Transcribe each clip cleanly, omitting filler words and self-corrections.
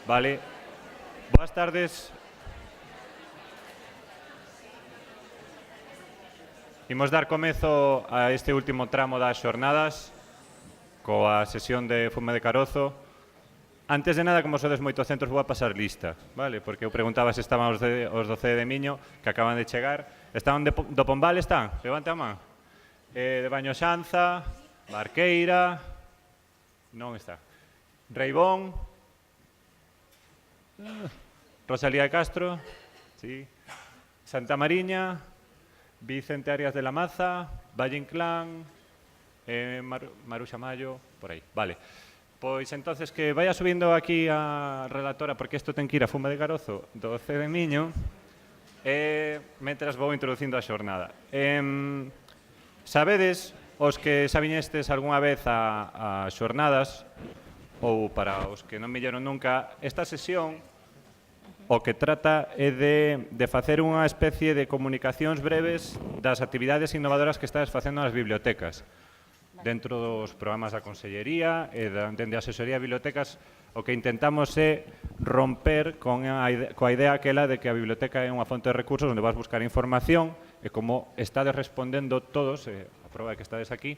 Vale. Boas tardes. Imos dar comezo a este último tramo das xornadas coa sesión de fume de carozo. Antes de nada, como sodes moitos centros, vou a pasar lista, vale? Porque eu preguntaba se estaban os do CEE de Miño, que acaban de chegar. Estaban do Pombal, están? Levante a man. De Bañosanza, Barqueira, non está. Reibón, Rosalía de Castro, sí. Santa Mariña, Vicente Arias de la Maza, Valle Inclán, Maruxa Mayo, por aí. Vale. Pois entonces que vaya subindo aquí a relatora, porque isto ten que ir a fume de carozo do CEE de Miño, mentras vou introducindo a xornada. Sabedes, os que xa viñestes algunha vez a xornadas, ou para os que non viñeron nunca, esta sesión o que trata é de facer unha especie de comunicacións breves das actividades innovadoras que estades facendo nas bibliotecas. Dentro dos programas da Consellería e dende a asesoría de bibliotecas, o que intentamos é romper coa idea aquela de que a biblioteca é unha fonte de recursos onde vas buscar información e como estades respondendo todos, a prova de que estades aquí,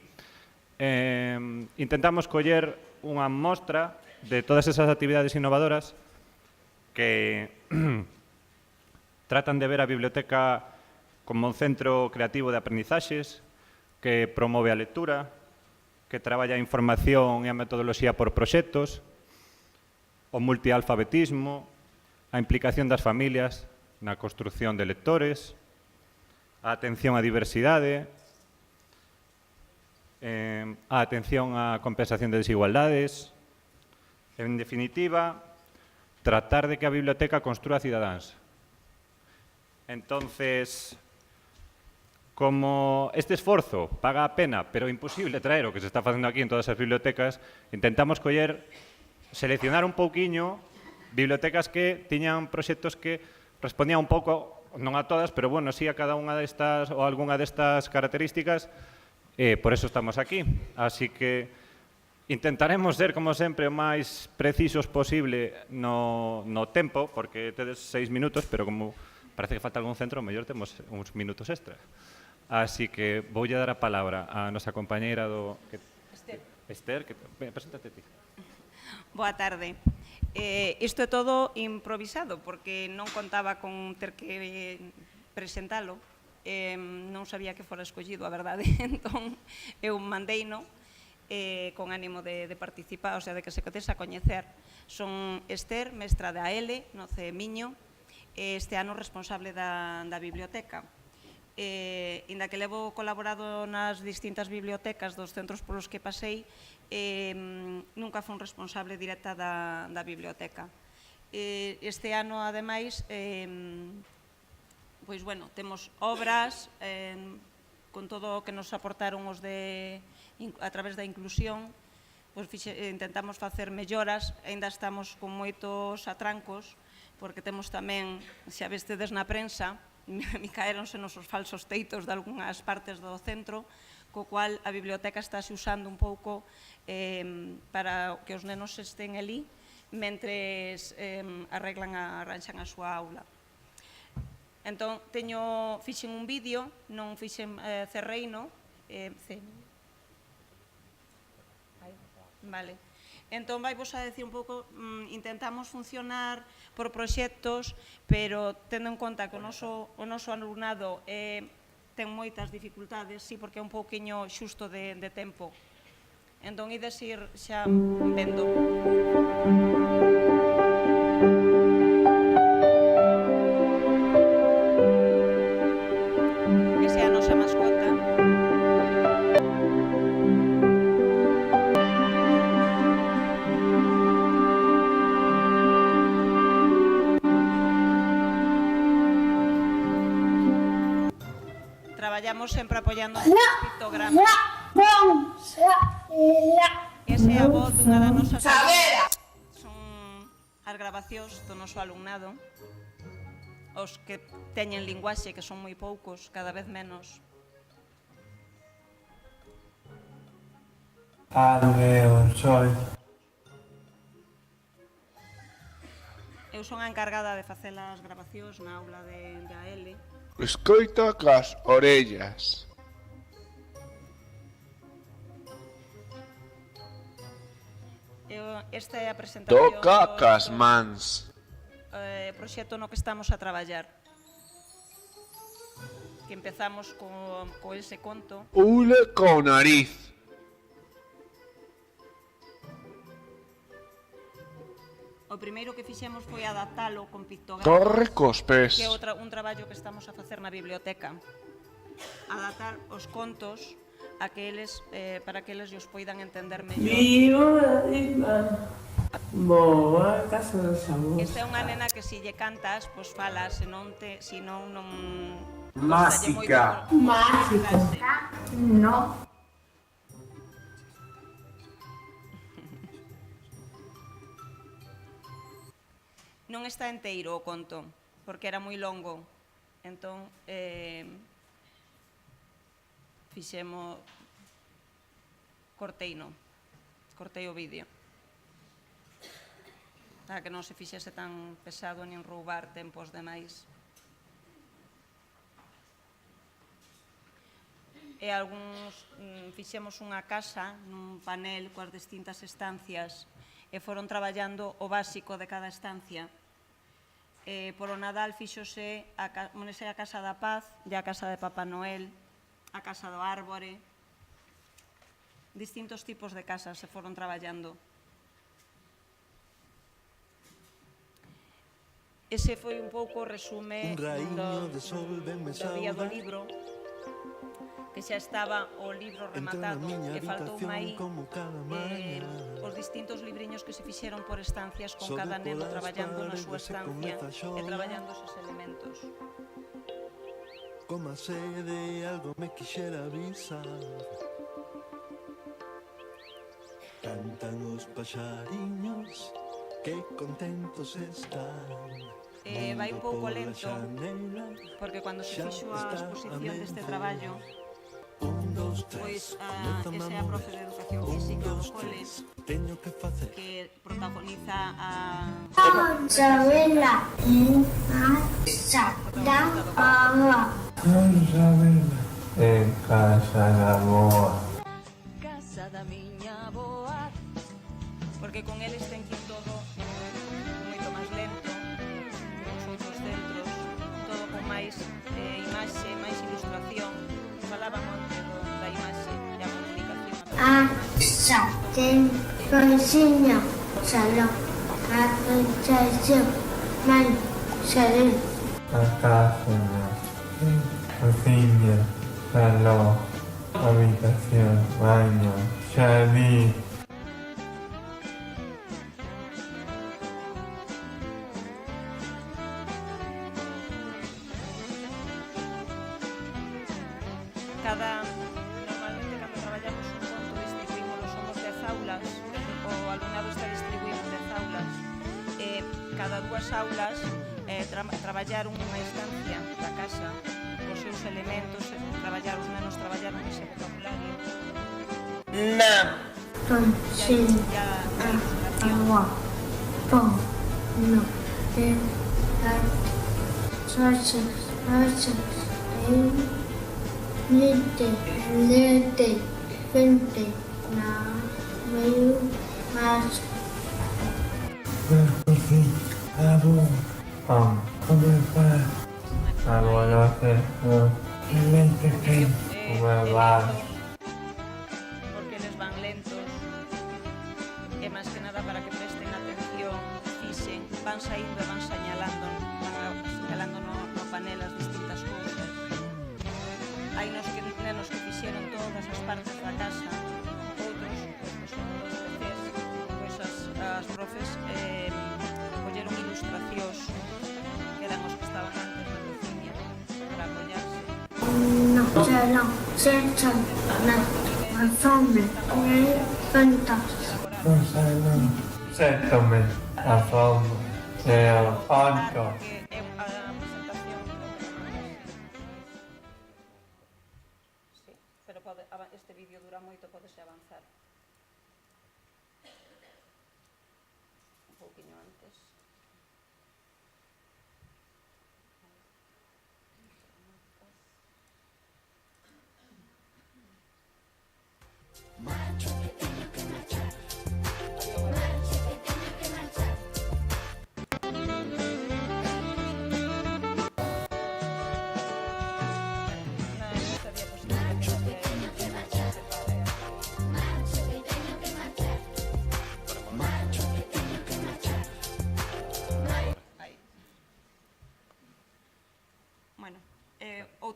intentamos coller unha mostra de todas esas actividades innovadoras que tratan de ver a biblioteca como un centro creativo de aprendizaxes, que promove a lectura, que traballa a información e a metodoloxía por proxectos, o multialfabetismo, a implicación das familias na construción de lectores, a atención á diversidade, a atención á compensación de desigualdades, en definitiva, tratar de que a biblioteca construa cidadáns. Entonces, como este esforzo paga a pena, pero imposible traer o que se está facendo aquí en todas as bibliotecas, intentamos seleccionar un pouquiño bibliotecas que tiñan proxectos que respondían un pouco, non a todas, pero bueno, sí a cada unha destas ou algunha destas características, por eso estamos aquí. Así que intentaremos ser, como sempre, o máis precisos posible no tempo, porque tedes 6 minutos, pero como parece que falta algún centro, mellor temos uns minutos extra. Así que voulle dar a palabra a nosa compañeira do... Esther, preséntate ti. Boa tarde. Isto é todo improvisado, porque non contaba con ter que presentalo. Non sabía que fora escollido, a verdade. Entón, eu mandeino con ánimo de participar, o sea, de que se cotese a coñecer. Son Esther, mestra da AL, no CEE Miño, este ano responsable da biblioteca. Inda que levo colaborado nas distintas bibliotecas dos centros polos que pasei, nunca fui responsable directa da biblioteca. Este ano, ademais, pois, bueno, temos obras con todo o que nos aportaron os a través da inclusión, pois intentamos facer melloras, aínda estamos con moitos atrancos, porque temos tamén, xa vestedes na prensa, me caéronsenos os falsos teitos de algunhas partes do centro, co cual a biblioteca estáse usando un pouco para que os nenos estén ali mentres arranchan a súa aula. Entón, fixen un vídeo, non fixen cerreino, vale. Entón, vai vos a decir un pouco, intentamos funcionar por proxectos, pero tendo en conta que o noso alumnado ten moitas dificultades, sí, porque é un pouquiño xusto de tempo. Entón, ides ir xa vendo. Esa é a nosa mascota. Traballamos sempre apoiando os pictogramas. Esa é a voz dunha das nosas alumnas. Son as grabacións do noso alumnado, os que teñen linguaxe, que son moi poucos, cada vez menos. Alveo, soy. Eu son a encargada de facer as grabacións na aula de AL. Escoita cas orellas. Esta é a presentación Toca cas mans. proxecto no que estamos a traballar. Que empezamos co ese conto. Ule co nariz. O primeiro que fixemos foi adaptalo con pictogramas. Corre cos pés. Que é un traballo que estamos a facer na biblioteca. Adaptar os contos a que eles, para que eles os poidan entender mellor. Boa, casa dos avós. Esta é unha nena que se lle cantas, pois fala, se non Máxica. Mágica. No. Non está enteiro o conto, porque era moi longo. Entón, fixemos... cortei o vídeo. Para que non se fixese tan pesado nin roubar tempos demais. E fixemos unha casa nun panel coas distintas estancias e foron traballando o básico de cada estancia. Por o Nadal fixose a Casa da Paz e a Casa de Papá Noel, a Casa do Árbore. Distintos tipos de casas se foron traballando. Ese foi un pouco o resume do día do libro, que xa estaba o libro rematado, que faltou aí os distintos libriños que se fixeron por estancias con cada neno traballando na súa estancia e traballando esos elementos. Como a sede algo me quixera avisar. Cantan os paxariños, que contentos están. Vai un pouco lento, porque cando se fixo a exposición deste traballo, pois esa é a profe de Educación Física do cole que protagoniza a... Isabela en casa da boa. Isabela en casa da boa. Casa da miña boa. Porque con eles ten que ir todo moito máis lento, os outros centros, todo con máis imaxe, máis ilustración. Falaba monte da imaxe e a comunicación. Asa ten cociña, salón, habitación, baño, salón. A casa da cociña, salón, habitación, baño, jardín. Normalmente cando traballamos un conto distribuímoslo, somos 10 aulas, o alumnado está distribuído en 10 aulas, cada dúas aulas traballaron unha estancia da casa cos seus elementos, traballar os nenos traballaron ese vocabulario. Cociña, agua, pão, no, Lete, frente, na, meio, mas. A boa, pão, comer a boa leite quente, comer vaso. Porque eles van lentos, e máis que nada para que presten atención, fixen, van saindo e van señalando no panel as distintas cousas. Hai nenos que fixeron todas as partes da casa, outros, que son dos PCs, pois as profes colleron ilustracións, que eran os que estaban antes na cociña, para apoiarse. No, salón, sexo, na, alfombra, plantas. No salón, séntome, a fondo, e o palco. É a presentación do que demandas. Sí, pero este vídeo dura moito, podese avanzar. Un pouquiño antes.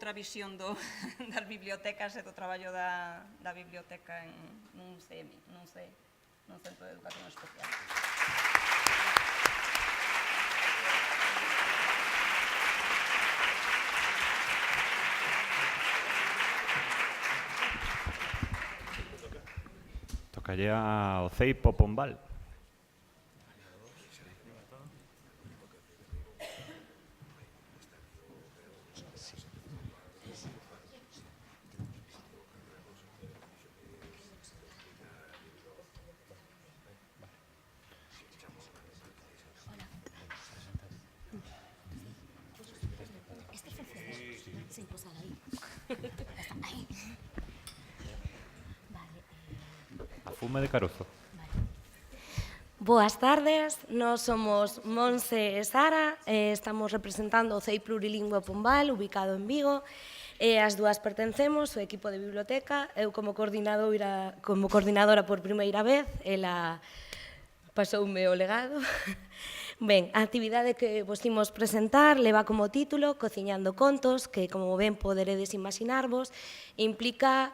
outra visión das bibliotecas e do traballo da biblioteca nun CEMI, nun Centro de Educación Especial. Tocalle ao Ceipo Pombal. Sí, pues ahí. Ahí. Vale. A fume de carozo. Boas tardes, nós somos Monse e Sara, estamos representando o CEI Plurilingüe Pombal, ubicado en Vigo, e as dúas pertencemos ao equipo de biblioteca, eu como coordinadora por primeira vez, ela pasoume o legado. Ben, a actividade que vos imos presentar leva como título Cociñando contos, que, como ben poderedes imaginarvos, implica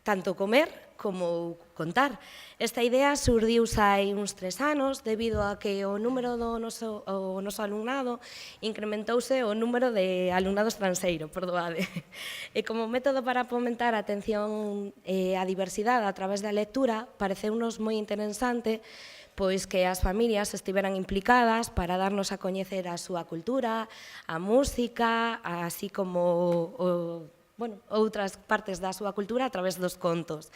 tanto comer como contar. Esta idea surdiuse hai uns 3 anos debido a que o número do noso alumnado incrementouse o número de alumnado estranxeiro, perdoade. E como método para fomentar a atención e a diversidade a través da lectura, pareceunos moi interesante pois que as familias estiveran implicadas para darnos a coñecer a súa cultura, a música, así como outras partes da súa cultura a través dos contos.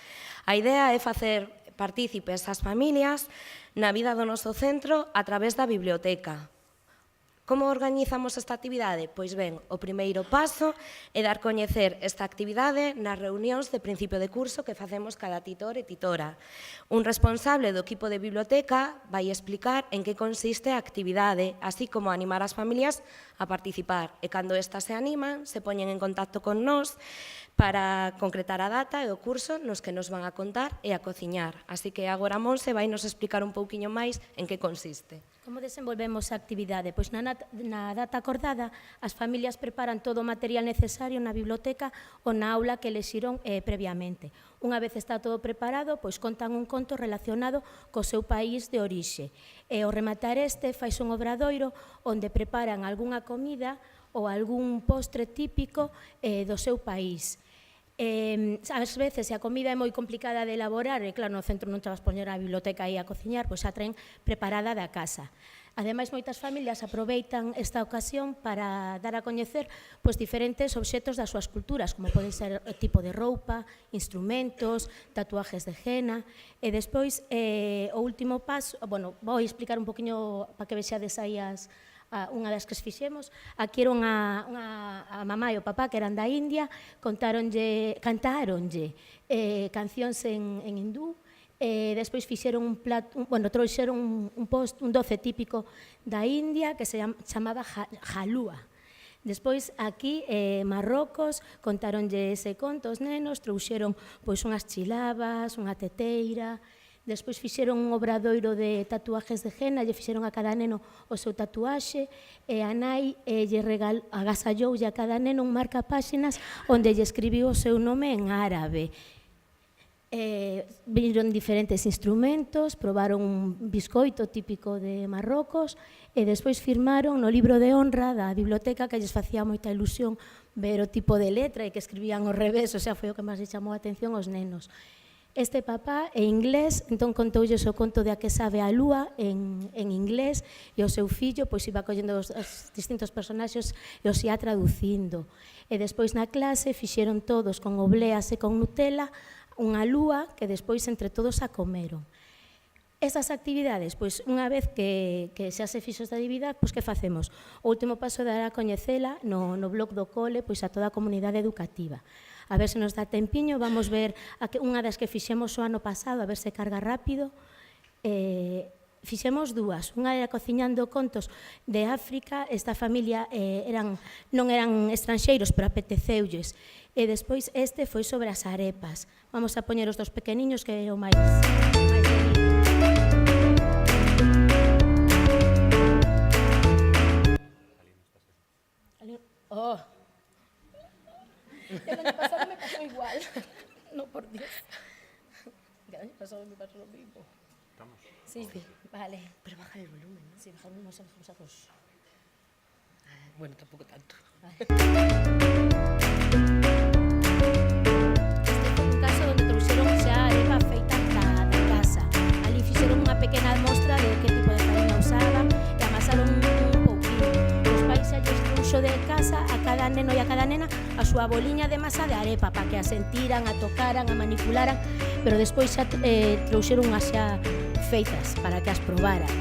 A idea é facer partícipes as familias na vida do noso centro a través da biblioteca. Como organizamos esta actividade? Pois ben, o primeiro paso é dar coñecer esta actividade nas reunións de principio de curso que facemos cada titor e titora. Un responsable do equipo de biblioteca vai explicar en que consiste a actividade, así como animar as familias a participar. E cando estas se animan, se poñen en contacto con nós para concretar a data e o curso nos que nos van a contar e a cociñar. Así que agora Monse vai nos explicar un pouquiño máis en que consiste. Como desenvolvemos a actividade? Pois na data acordada, as familias preparan todo o material necesario na biblioteca ou na aula que elexiron previamente. Unha vez está todo preparado, pois contan un conto relacionado co seu país de orixe. E ao rematar faise un obradoiro onde preparan algunha comida ou algún postre típico do seu país. Ás veces, se a comida é moi complicada de elaborar, e claro, no centro non te vas poñer a biblioteca aí a cociñar, pois xa traen preparada da casa. Ademais, moitas familias aproveitan esta ocasión para dar a coñecer pois, diferentes obxetos das súas culturas, como pode ser o tipo de roupa, instrumentos, tatuajes de henna, e despois, o último paso, vou explicar un poquinho para que vexades aí unha das que fixemos. Aquí era a mamá e o papá que eran da India, cantaronlle cancións en hindú, e despois fixeron trouxeron un doce típico da India que se chamaba jalúa. Despois, aquí, Marrocos, contaronlle ese conto aos nenos, trouxeron unhas chilabas, unha teteira. Despois fixeron un obradoiro de tatuajes de henna, lle fixeron a cada neno o seu tatuaxe, e a nai lle agasalloulle a cada neno un marcapáxinas onde lle escribiu o seu nome en árabe. Viron diferentes instrumentos, probaron un biscoito típico de Marrocos, e despois firmaron no libro de honra da biblioteca, que lles facía moita ilusión ver o tipo de letra e que escribían ao revés, o sea, foi o que máis lle chamou a atención aos nenos. Este papá é inglés, entón contoulles o conto de A que sabe a lúa en inglés, e o seu fillo pois iba collendo os distintos personaxes e os ia traducindo. E despois na clase fixeron todos con obleas e con Nutella unha lúa que despois entre todos a comeron. Estas actividades, pois unha vez que xa se fixo esta actividade, pois que facemos? O último paso é dar a coñecela no blog do cole pois a toda a comunidade educativa. A ver se nos dá tempiño, vamos ver unha das que fixemos o ano pasado, a ver se carga rápido. Fixemos dúas, unha era cociñando contos de África, esta familia non eran estranxeiros, pero apeteceulles. E despois foi sobre as arepas. Vamos a poñer os dos pequeniños, que é o máis bonito. El año pasado me pasó igual. No, por Dios. El año pasado me pasó lo mismo. ¿Estamos? Sí, sí, vale. Pero baja el volumen, ¿no? Sí, mejor no se dejamos a dos. Bueno, tampouco tanto. Este foi un caso onde trouxeron xa arepa feita da casa. Ali fixeron unha pequena mostra de que tipo de farina usaban e amasaron un pouquinho. Os pais xa lles trouxo de casa a cada neno e a cada nena a súa boliña de masa de arepa para que a sentiran, a tocaran, a manipularan, pero despois xa trouxeron unhas xa feitas para que as probaran.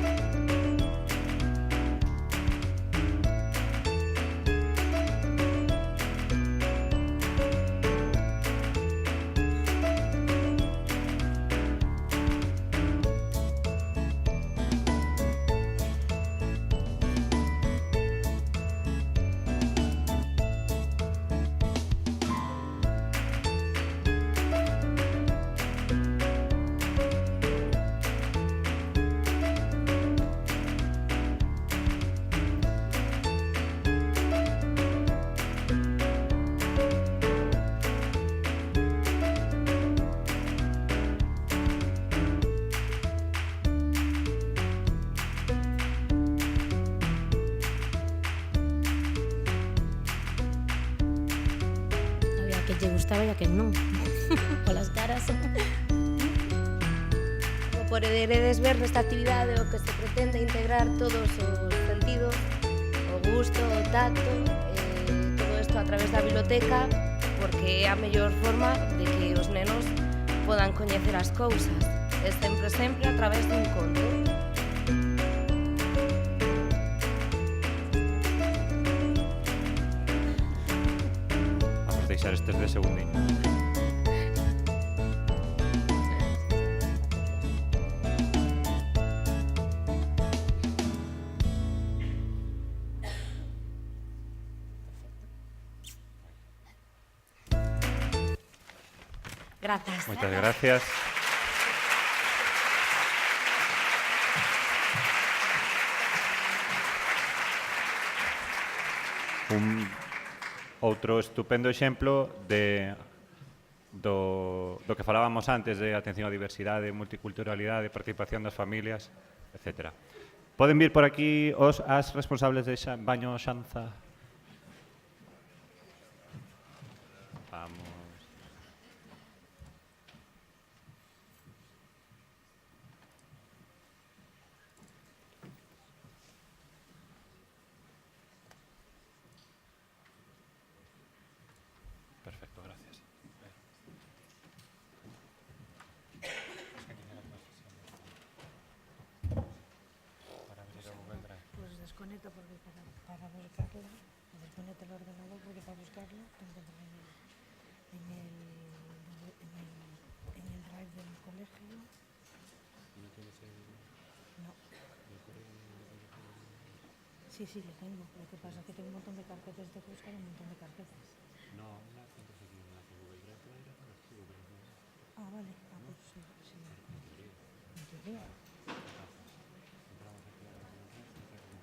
Había que lle gustaba e a que non. Polas caras. Como poderedes ver nesta actividade o que se pretende integrar todos os sentidos, o gusto, o tacto, todo isto a través da biblioteca, porque é a mellor forma de que os nenos podan coñecer as cousas, e sempre a través dun conto. Vamos a deixar estes de segundinho. Grazas. Moitas gracias. Un outro estupendo exemplo do que falábamos antes de atención á diversidade, multiculturalidade, participación das familias, etc. Poden vir por aquí as responsables de Baño Xanza? Vamos. Perfecto, gracias. Pues desconecta porque para buscarla, desconecta el ordenador porque para buscarla tengo que entrar en el drive del colegio. No. Sí, sí, lo tengo. Lo que pasa es que tengo un montón de carpetas de buscar, un montón de carpetas. Ah, vale. Ah, pues sí. En teoría.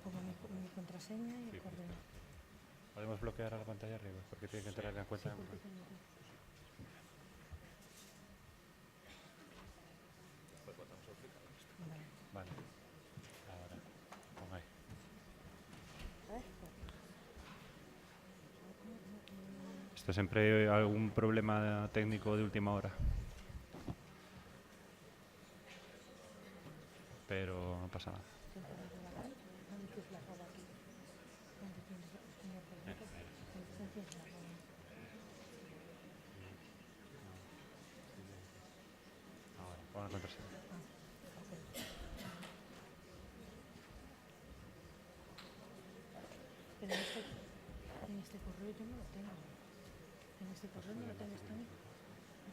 Pongo mi contraseña y el correo. Podemos bloquear a la pantalla arriba porque tiene que entrar en la cuenta. Vale. Ahora, pon ahí. Esto siempre hay algún problema técnico de última hora. Pero no pasa nada. Ahora, pon la contraseña. Pero en este correo yo no lo tengo. En este correo no lo tengo.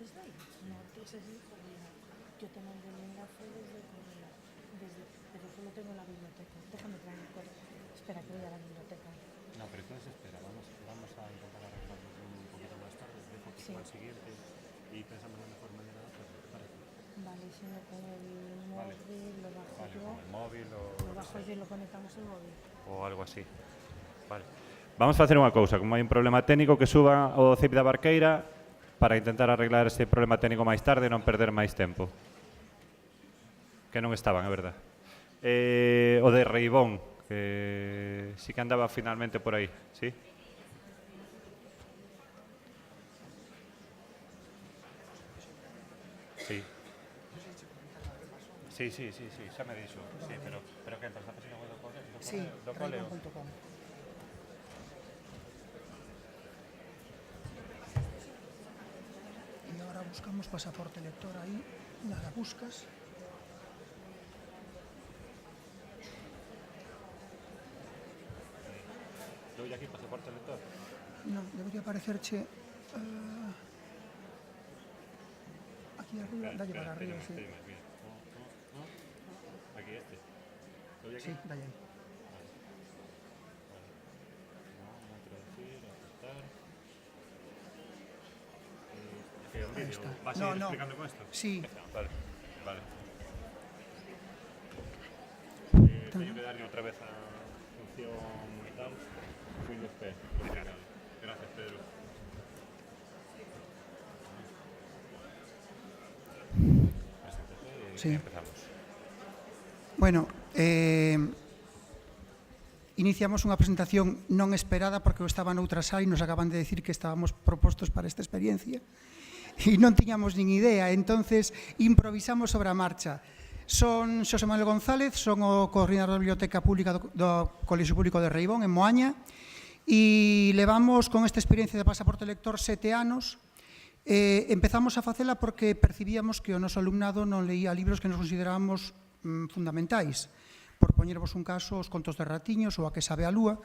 ¿Desde ahí? No, ese es el correo. Yo te mando el enlace desde el correo. Pero solo tengo la biblioteca. Déjame traer el correo. Espera, que voy a la biblioteca. No, pero entonces espera, vamos a intentar arreglarlo un poquito más tarde. Dejo que sea el siguiente y pensamos en la mejor manera de hacerlo. ¿Te parece? Vale, si no con el móvil lo bajo yo. Con el móvil o Lo bajo yo y lo conectamos al móvil. algo así. Vale. Vamos facer unha cousa, como hai un problema técnico, que suba o CIP da Barqueira para intentar arreglar ese problema técnico máis tarde e non perder máis tempo. Que non estaban, é verdad. O de Reibón, que sí que andaba finalmente por aí, sí? Sí. Sí, xa me dixo. Sí, pero que entras na página web do coleo? Sí, reibón.com. Y ahora buscamos pasaporte lector ahí, nada, buscas. ¿Doy aquí pasaporte lector? No, debería aparecerche aquí arriba, dalle para arriba, sí. Aquí este. ¿Doy aquí? Sí, dalle ahí. No, traducir, aceptar. Ahí está. ¿Vas a ir explicando con esto? Sí. Vale. Tengo que darle otra vez a función y tal. Windows P. Gracias, Pedro. Sí. Empezamos. Bueno, iniciamos unha presentación non esperada porque eu estaba noutra sala e nos acaban de decir que estábamos propostos para esta experiencia e non tiñamos nin idea, entonces improvisamos sobre a marcha. Son Xosé Manuel González, son o coordinador da Biblioteca Pública do Colexio Público de Reibón, en Moaña, e levamos con esta experiencia de pasaporte lector 7 anos. Empezamos a facela porque percibíamos que o noso alumnado non leía libros que nos considerábamos fundamentais. Por poñervos un caso, os contos de Ratiños ou A que sabe a lúa,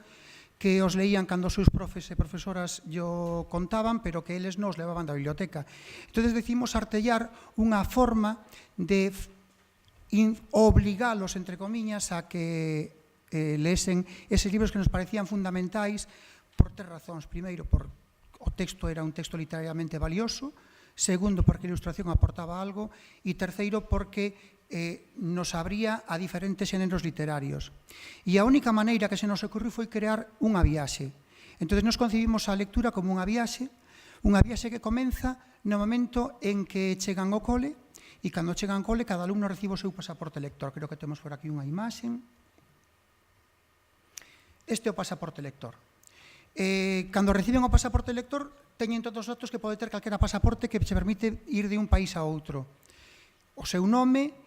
que os leían cando os seus profes e profesoras yo contaban, pero que eles nos levaban da biblioteca. Entón, decidimos artellar unha forma de obligalos, entre comiñas, a que lesen eses libros que nos parecían fundamentais por 3 razóns. Primeiro, por o texto era un texto literariamente valioso. Segundo, porque a ilustración aportaba algo. E terceiro, porque nos abría a diferentes xéneros literarios. E a única maneira que se nos ocorreu foi crear unha viaxe. Entón, nos concibimos a lectura como unha viaxe que comeza no momento en que chegan ao cole, e cando chegan ao cole, cada alumno recibe o seu pasaporte lector. Creo que temos por aquí unha imaxe. Este é o pasaporte lector. Cando reciben o pasaporte lector, teñen todos os datos que pode ter calquera pasaporte que se permite ir de un país a outro. O seu nome,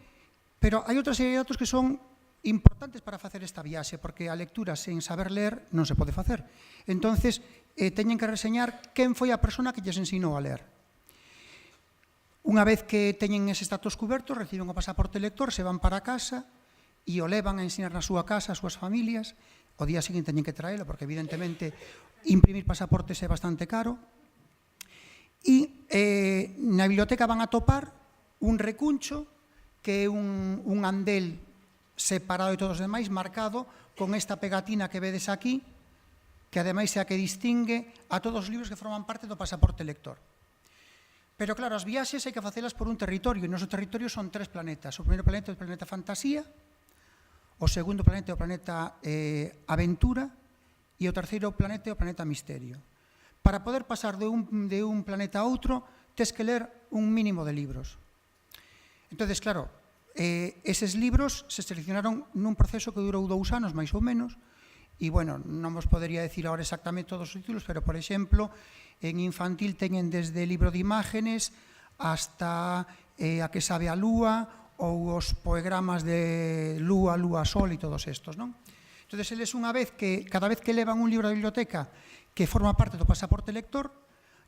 pero hai outra serie de datos que son importantes para facer esta viaxe, porque a lectura sen saber ler non se pode facer. Entonces, teñen que reseñar quen foi a persona que lles ensinou a ler. Unha vez que teñen eses datos cubertos, reciben o pasaporte lector, se van para casa e o levan a ensinar na súa casa, as súas familias. O día seguinte teñen que traelo, porque evidentemente imprimir pasaportes é bastante caro. E na biblioteca van a topar un recuncho que é un andel separado de todos os demais, marcado con esta pegatina que vedes aquí, que ademais é a que distingue a todos os libros que forman parte do pasaporte lector. Pero claro, as viaxes hai que facelas por un territorio, e o noso territorio son 3 planetas. O primeiro planeta é o planeta Fantasía, o segundo planeta é o planeta Aventura, e o terceiro planeta é o planeta Misterio. Para poder pasar de un planeta a outro, tes que ler un mínimo de libros. Entonces, claro, eses libros se seleccionaron nun proceso que durou 2 anos, máis ou menos, e, bueno, non vos podería decir agora exactamente todos os títulos, pero, por exemplo, en infantil teñen desde libro de imágenes hasta A que sabe a lúa ou os poegramas de Lúa, Lúa, Sol e todos estos, non? Entón, eles cada vez que levan un libro da biblioteca que forma parte do pasaporte lector,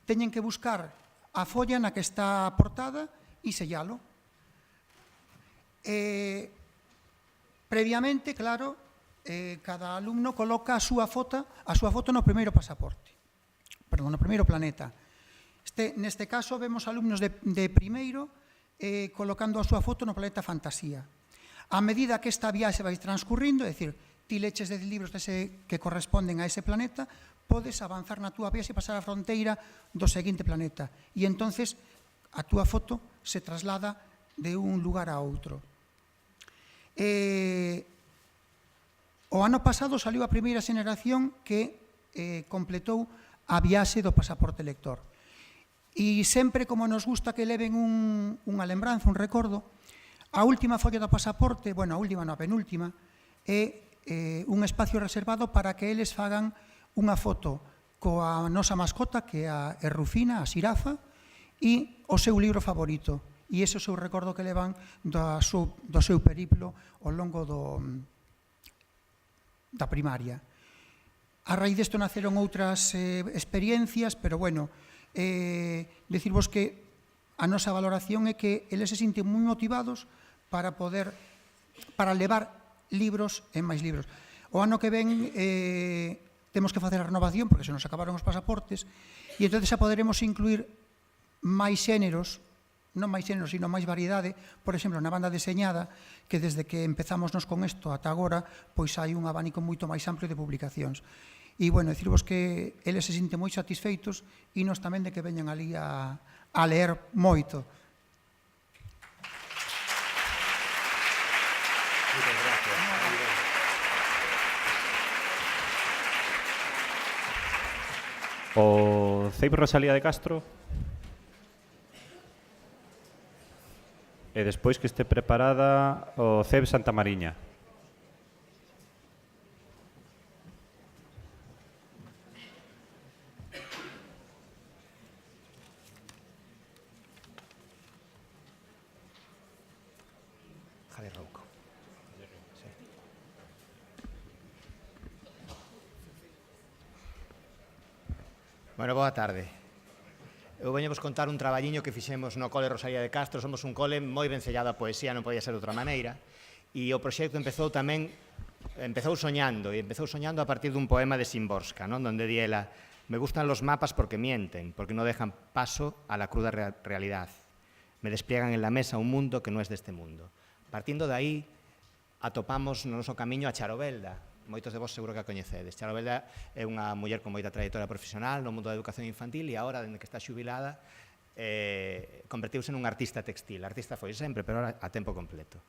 teñen que buscar a folla na que está a portada e sellalo. Previamente, claro, cada alumno coloca a súa foto no primeiro pasaporte, no primeiro planeta. Neste caso, vemos alumnos de primeiro colocando a súa foto no planeta Fantasía. A medida que esta viaxe vai transcurrindo, é dicir, ti leches de libros que corresponden a ese planeta, podes avanzar na túa viaxe e pasar a fronteira do seguinte planeta. E entonces a túa foto se traslada de un lugar a outro. O ano pasado saliu a primeira xeneración que completou a viaxe do pasaporte lector. E sempre, como nos gusta que leven unha lembranza, un recordo, a última folla do pasaporte, bueno, a última, non, a penúltima, é un espacio reservado para que eles fagan unha foto coa nosa mascota, que é a Rufina, a xirafa, e o seu libro favorito. E ese é o seu recordo que levan do seu periplo ao longo da primaria. A raíz desto naceron outras experiencias, pero, bueno, decirvos que a nosa valoración é que eles se sinten moi motivados para levar libros e máis libros. O ano que ven temos que facer a renovación porque se nos acabaron os pasaportes e entón xa poderemos incluir máis xéneros, non máis xéneros, sino máis variedade. Por exemplo, na banda deseñada, que desde que empezamos nos con isto ata agora, pois hai un abanico moito máis amplio de publicacións. E, bueno, decirvos que eles se sinten moi satisfeitos e nos tamén de que veñan ali a leer moito. O CEIP Rosalía de Castro. E despois que este preparada o CEIP Santa Mariña. Bueno, boa tarde. Eu veño vos contar un traballiño que fixemos no Cole Rosalía de Castro. Somos un cole moi vencellado a poesía, non podía ser de outra maneira. E o proxecto empezou soñando a partir dun poema de Szymborska, non? Donde di ela: me gustan los mapas porque mienten, porque no dejan paso a la cruda realidad. Me despliegan en la mesa un mundo que non es deste mundo. Partindo de aí, atopamos no noso camiño a Charo Belda. Moitos de vos seguro que a coñecedes. Charo Belda é unha muller con moita trayectoria profesional no mundo da educación infantil e agora, dende que está xubilada, convertiuse nun artista textil. Artista foi sempre, pero ahora a tempo completo.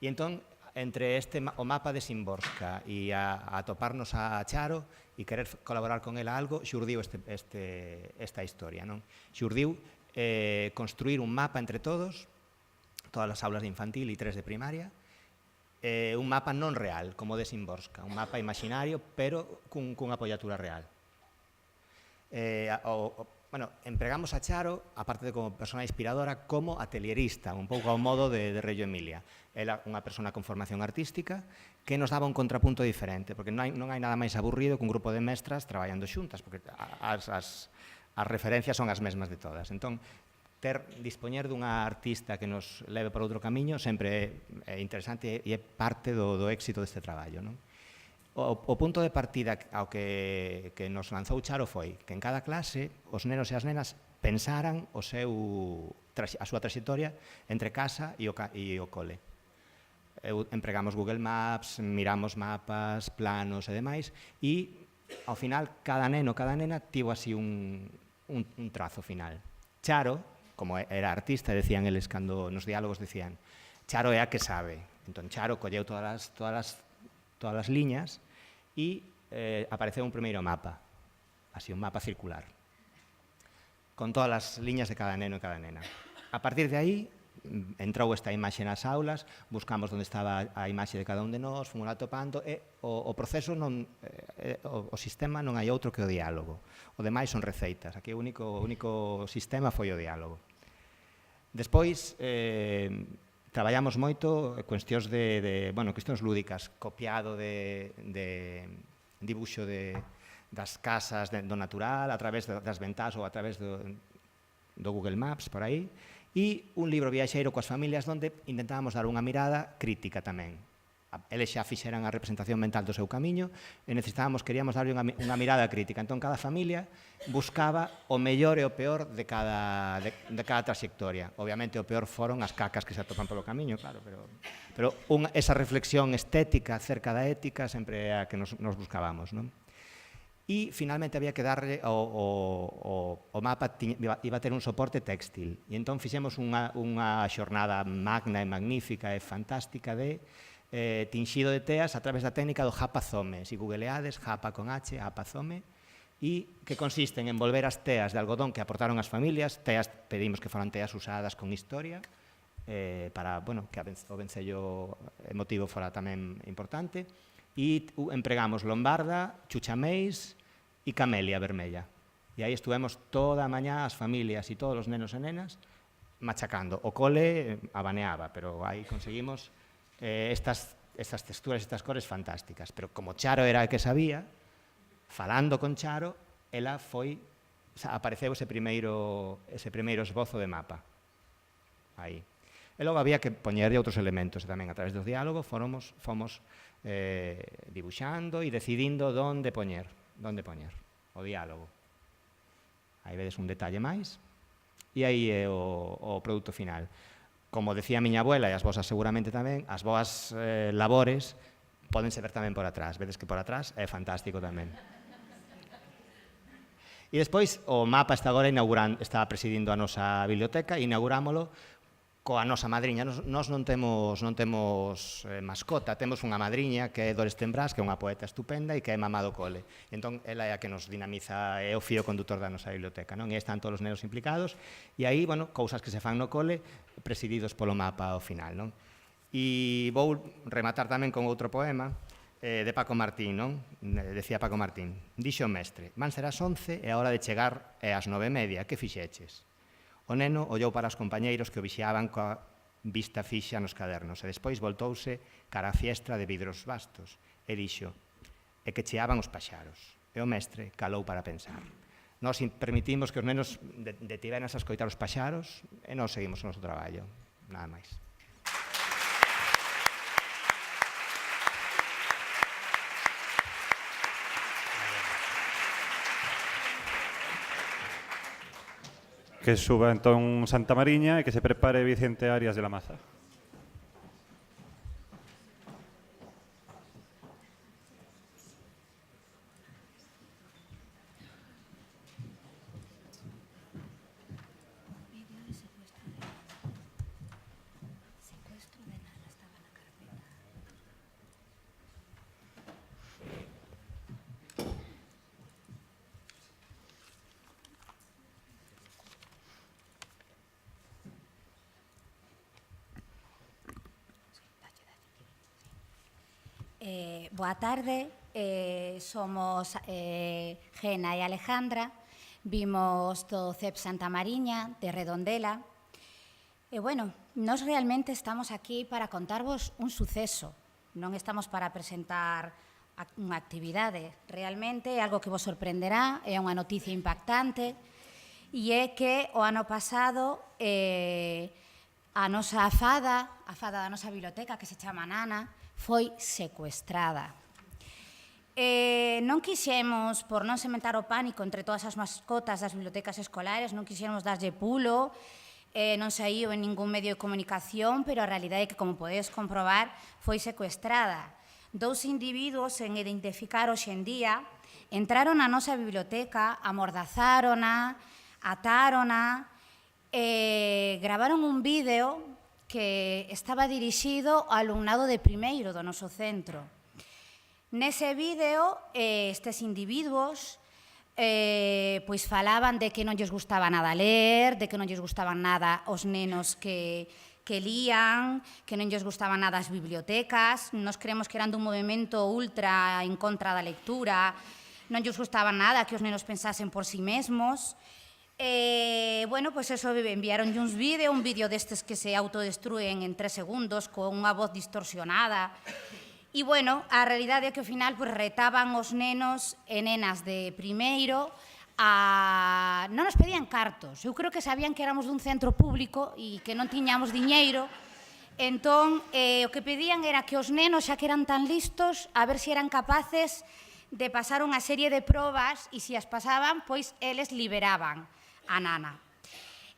E entón, entre o mapa de Szymborska e a toparnos a Charo e querer colaborar con ela algo, xurdiu esta historia, non? Xurdiu construir un mapa entre todas as aulas de infantil e 3 de primaria, un mapa non real, como de Szymborska, un mapa imaginario, pero cunha apoiatura real. Empregamos a Charo, aparte de como persona inspiradora, como atelierista, un pouco ao modo de Reggio Emilia. Ela unha persona con formación artística que nos daba un contrapunto diferente, porque non hai nada máis aburrido que un grupo de mestras traballando xuntas, porque as referencias son as mesmas de todas. Entón, dispoñer dunha artista que nos leve por outro camiño sempre é interesante e é parte do éxito deste traballo, non? O punto de partida ao que nos lanzou Charo foi que en cada clase os nenos e as nenas pensaran a súa traxectoria entre casa e o cole. Empregamos Google Maps, miramos mapas, planos e demais, e ao final cada neno, cada nena tivo así un trazo final. Charo, como era artista, decían eles cando nos diálogos decían, Charo é a que sabe. Entón Charo colleu todas as liñas e apareceu un primeiro mapa, así un mapa circular, con todas as liñas de cada neno e cada nena. A partir de aí, entrou esta imaxe nas aulas, buscamos onde estaba a imaxe de cada un de nós, fomos atopando, e o proceso, o sistema non hai outro que o diálogo. O demais son receitas. Aquí o único sistema foi o diálogo. Despois, traballamos moito cuestións cuestións lúdicas, copiado de dibuixo das casas do natural, a través das ventás ou a través do Google Maps, por aí, e un libro viaxeiro coas familias onde intentábamos dar unha mirada crítica tamén. Eles xa fixeran a representación mental do seu camiño e queríamos darlle unha mirada crítica. Entón, cada familia buscaba o mellor e o peor de cada traxectoria. Obviamente, o peor foron as cacas que se atopan polo camiño, claro, pero esa reflexión estética acerca da ética sempre é a que nos buscábamos, non? E, finalmente, había que darle o mapa iba a ter un soporte textil. E entón fixemos unha xornada magna e magnífica e fantástica de tinxido de teas a través da técnica do Japazome. Se googleades, Japa con H, Japazome, e que consisten en volver as teas de algodón que aportaron as familias, teas, pedimos que foran teas usadas con historia, para, bueno, que o vencello emotivo fora tamén importante, e empregamos lombarda, chuchameis e camelia vermella. E aí estuvemos toda a mañá as familias e todos os nenos e nenas machacando. O cole abaneaba, pero aí conseguimos estas texturas, estas cores fantásticas. Pero como Charo era a que sabía, falando con Charo, ela apareceu ese primeiro esbozo de mapa. Aí. E logo había que poñerlle outros elementos, e tamén a través do diálogo fomos dibuixando e decidindo onde poñer o diálogo. Aí vedes un detalle máis, e aí é o produto final. Como decía a miña abuela, e as vosas seguramente tamén, as boas labores pódense ver tamén por atrás. Vedes que por atrás é fantástico tamén. E despois o mapa está agora está presidindo a nosa biblioteca e inaugurámolo coa nosa madriña. Nós non temos mascota, temos unha madriña que é Dores Tembrás, que é unha poeta estupenda e que é mamá do cole. Entón, ela é a que nos dinamiza, é o fío conductor da nosa biblioteca, non? E están todos os nenos implicados, e aí, bueno, cousas que se fan no cole, presididos polo mapa ao final, non? E vou rematar tamén con outro poema de Paco Martín, non? Decía Paco Martín: dixo o mestre, van ser as 11 e a hora de chegar é as 9:30, que fixeches? O neno ollou para os compañeiros que o vixiaban coa vista fixa nos cadernos e despois voltouse cara a fiestra de vidros vastos e dixo: e que cheaban os paxaros. E o mestre calou para pensar. Nós permitimos que os nenos detiveran a escoitar os paxaros e nós seguimos o noso traballo. Nada máis. Que suba entón Santa Mariña e que se prepare Vicente Arias de la Maza. Boa tarde, somos Gena e Alejandra, vimos do CEP Santa Mariña, de Redondela. E, bueno, nós realmente estamos aquí para contarvos un suceso, non estamos para presentar unha actividade. Realmente é algo que vos sorprenderá, é unha noticia impactante, e é que o ano pasado a nosa fada, a fada da nosa biblioteca, que se chama Nana, foi secuestrada. Non quixemos, por non sementar o pánico entre todas as mascotas das bibliotecas escolares, non quixemos darlle pulo, non saiu en ningún medio de comunicación, pero a realidade é que, como podedes comprobar, foi secuestrada. 2 individuos sen identificar hoxe en día entraron na nosa biblioteca, amordazárona, atárona, gravaron un vídeo que estaba dirixido ao alumnado de primeiro do noso centro. Nese vídeo, estes individuos pois falaban de que non lles gustaba nada ler, de que non lles gustaban nada os nenos que lían, que non lles gustaban nada as bibliotecas. Nos creemos que eran dun movimento ultra en contra da lectura, non lles gustaba nada que os nenos pensasen por si mesmos. Bueno, pois eso, enviaron un vídeo destes que se autodestruen en 3 segundos con unha voz distorsionada. E, bueno, a realidade é que ao final retaban os nenos e nenas de primeiro a... Non nos pedían cartos, eu creo que sabían que éramos dun centro público e que non tiñamos diñeiro. Entón, o que pedían era que os nenos, xa que eran tan listos, a ver se eran capaces de pasar unha serie de probas e se as pasaban, pois eles liberaban a Nana.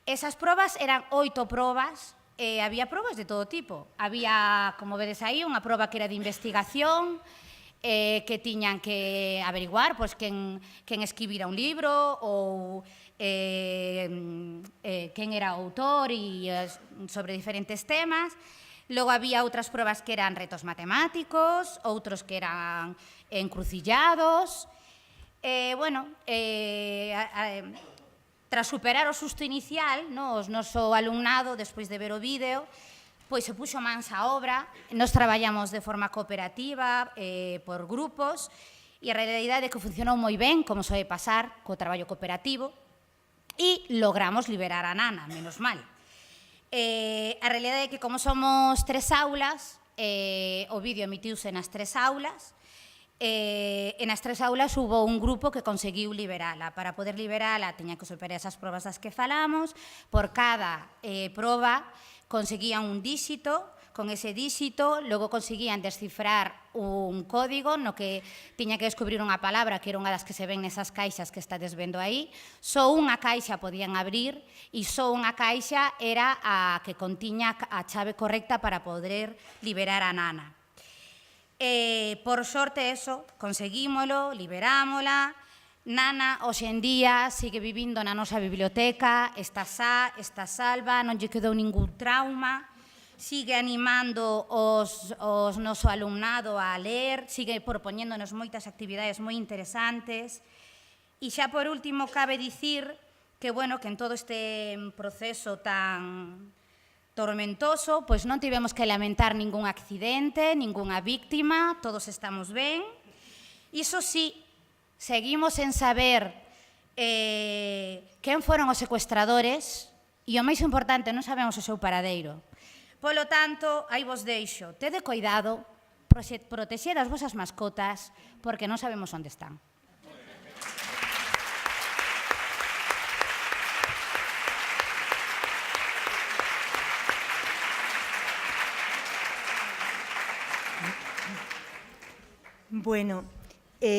Esas probas eran 8 probas, e había probas de todo tipo. Había, como vedes aí, unha proba que era de investigación, que tiñan que averiguar quen escribira un libro ou quen era o autor e sobre diferentes temas. Logo había outras probas que eran retos matemáticos, outros que eran encrucillados. Tras superar o susto inicial, o noso alumnado, despois de ver o vídeo, pois se puxo mans á obra. Nos traballamos de forma cooperativa, por grupos, e a realidade é que funcionou moi ben, como soe pasar, co traballo cooperativo, e logramos liberar a Nana, menos mal. A realidade é que, como somos 3 aulas, o vídeo emitiuse nas 3 aulas, e nas 3 aulas hubo un grupo que conseguiu liberala. Para poder liberala teña que superar esas probas das que falamos. Por cada proba conseguían un díxito, con ese díxito logo conseguían descifrar un código no que tiña que descubrir unha palabra que era unha das que se ven nesas caixas que estades vendo aí. Só unha caixa podían abrir e só unha caixa era a que contiña a chave correcta para poder liberar a Nana. Por sorte, eso, conseguímolo, liberámola. Nana, hoxe en día, sigue vivindo na nosa biblioteca, está sá, está salva, non lle quedou ningún trauma, sigue animando os noso alumnado a ler, sigue propoñéndonos moitas actividades moi interesantes. E xa por último, cabe dicir que, que en todo este proceso tan tormentoso, pois non tivemos que lamentar ningún accidente, ningunha víctima, todos estamos ben. Iso sí, seguimos en saber quen foron os secuestradores e o máis importante, non sabemos o seu paradeiro. Polo tanto, aí vos deixo, tede cuidado, protexed as vosas mascotas, porque non sabemos onde están. Bueno,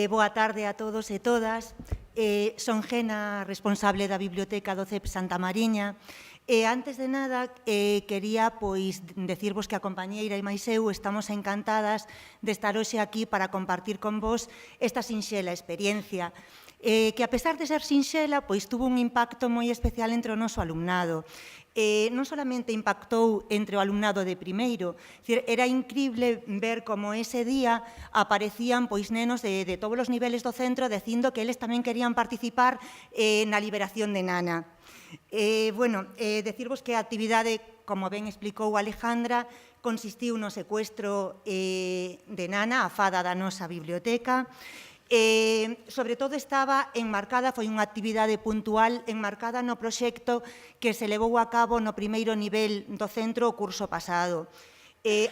boa tarde a todos e todas. Son Gena, responsable da Biblioteca do CEP Santa Mariña. Antes de nada, quería decirvos que a compañeira e máis eu estamos encantadas de estar hoxe aquí para compartir con vos esta sinxela experiencia, que a pesar de ser sinxela, tuvo un impacto moi especial entre o noso alumnado. Non solamente impactou entre o alumnado de primeiro, era incrible ver como ese día aparecían nenos de todos os niveles do centro dicindo que eles tamén querían participar na liberación de Nana. Decirvos que a actividade, como ben explicou Alejandra, consistiu no secuestro de Nana, a fada da nosa biblioteca. Sobre todo estaba enmarcada, foi unha actividade puntual enmarcada no proxecto que se levou a cabo no primeiro nivel do centro o curso pasado.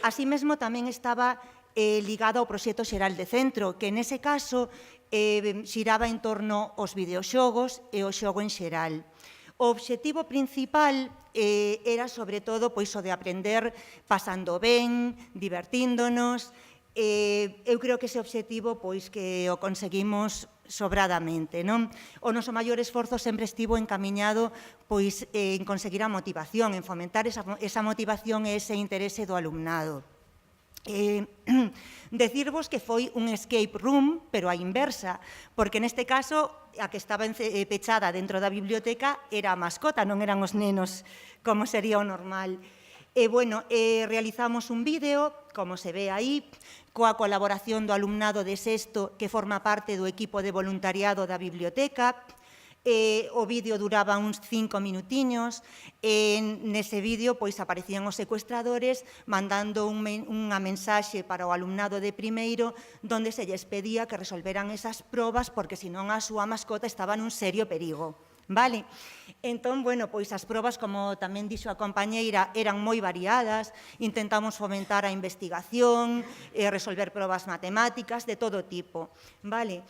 Así mesmo tamén estaba ligada ao proxecto xeral de centro, que nese caso xiraba en torno aos videoxogos e o xogo en xeral. O obxectivo principal era, sobre todo, o de aprender pasando ben, divertíndonos. Eu creo que ese obxectivo que o conseguimos sobradamente. O noso maior esforzo sempre estivo encamiñado en conseguir a motivación, en fomentar esa motivación e ese interese do alumnado. Decirvos que foi un escape room, pero a inversa, porque neste caso a que estaba pechada dentro da biblioteca era a mascota, non eran os nenos, como sería o normal. Realizamos un vídeo, como se ve aí, coa colaboración do alumnado de sexto que forma parte do equipo de voluntariado da biblioteca. O vídeo duraba uns 5 minutiños. Nese vídeo aparecían os secuestradores mandando unha mensaxe para o alumnado de primeiro donde se lles pedía que resolveran esas probas porque senón a súa mascota estaba nun serio perigo. Vale? Entón, as probas, como tamén dixo a compañeira, eran moi variadas. Intentamos fomentar a investigación, resolver probas matemáticas, de todo tipo. Vale?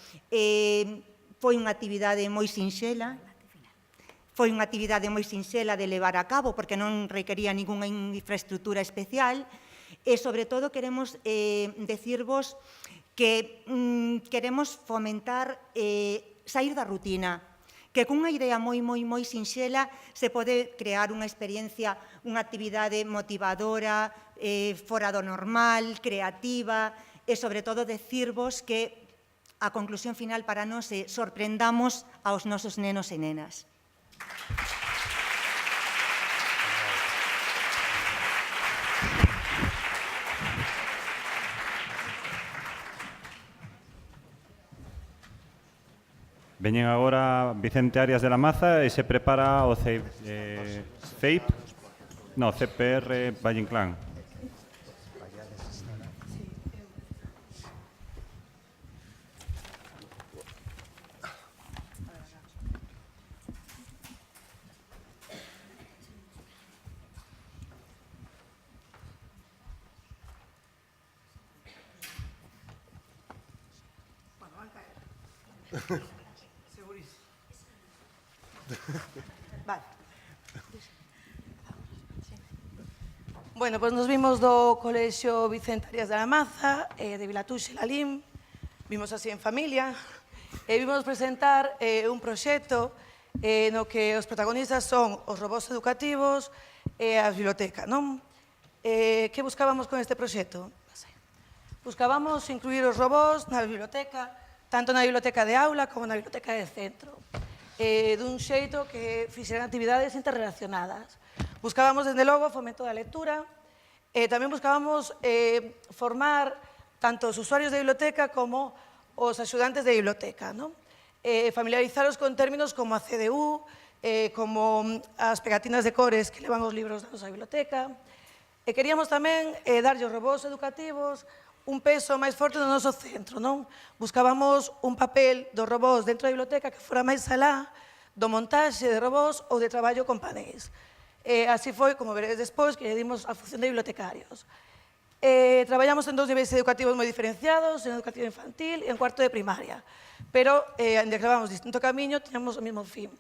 Foi unha actividade moi sinxela. Foi unha actividade moi sinxela de levar a cabo, porque non requería ningunha infraestructura especial. E, sobre todo, queremos decirvos que queremos fomentar sair da rutina, que cunha idea moi sinxela se pode crear unha experiencia, unha actividade motivadora, fora do normal, creativa, e, sobre todo, decirvos que a conclusión final para nós é sorprendamos aos nosos nenos e nenas. Veñen agora Vicente Arias de la Maza e se prepara o CEIP, no, CPR Valle Inclán. Vale. Bueno, pois nos vimos do Colexio Vicente Arias de la Maza, de Vilatuxe, Lalín, vimos así en familia, e vimos presentar un proxecto no que os protagonistas son os robós educativos e a biblioteca, non? Que buscábamos con este proxecto? Buscábamos incluir os robós na biblioteca, tanto na biblioteca de aula como na biblioteca de centro, dun xeito que fixeran actividades interrelacionadas. Buscábamos, desde logo, o fomento da lectura, tamén buscábamos formar tanto os usuarios de biblioteca como os axudantes de biblioteca, non? Familiarizaros con términos como a CDU, como as pegatinas de cores que levan os libros da nosa biblioteca. Queríamos tamén darlle aos robós educativos un peso máis forte no noso centro, non? Buscábamos un papel dos robós dentro da biblioteca que fora máis alá do montaxe de robós ou de traballo con paneis. Así foi, como veredes despois, que lle dimos a función de bibliotecarios. Traballamos en dous niveis educativos moi diferenciados, en educación infantil e en cuarto de primaria, pero, onde clavamos distinto camiño, teníamos o mesmo fin.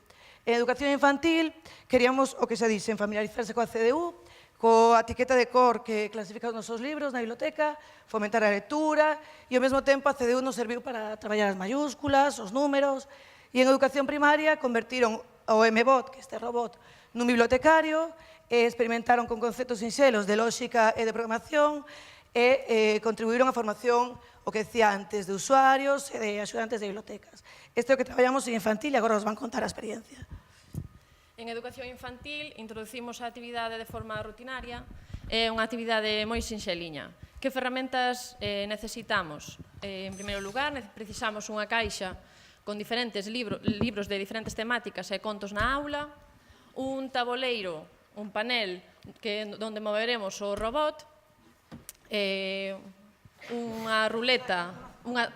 En educación infantil, queríamos, o que se dixe, familiarizarse coa CDU, coa etiqueta de cor que clasifica os nosos libros na biblioteca, fomentar a lectura, e ao mesmo tempo a CDU nos serviu para traballar as mayúsculas, os números, e en educación primaria convertiron o MBOT, que este robot, nun bibliotecario, experimentaron con conceptos sinxelos de lógica e de programación e contribuíron á formación, o que decía antes, de usuarios e de axudantes de bibliotecas. Este é o que traballamos en infantil e agora os van contar a experiencia. En educación infantil introducimos a actividade de forma rutinaria, é unha actividade moi sinxeliña. Que ferramentas necesitamos? En primeiro lugar, precisamos unha caixa con diferentes libros de diferentes temáticas e contos na aula, un taboleiro, un panel onde moveremos o robot, unha ruleta,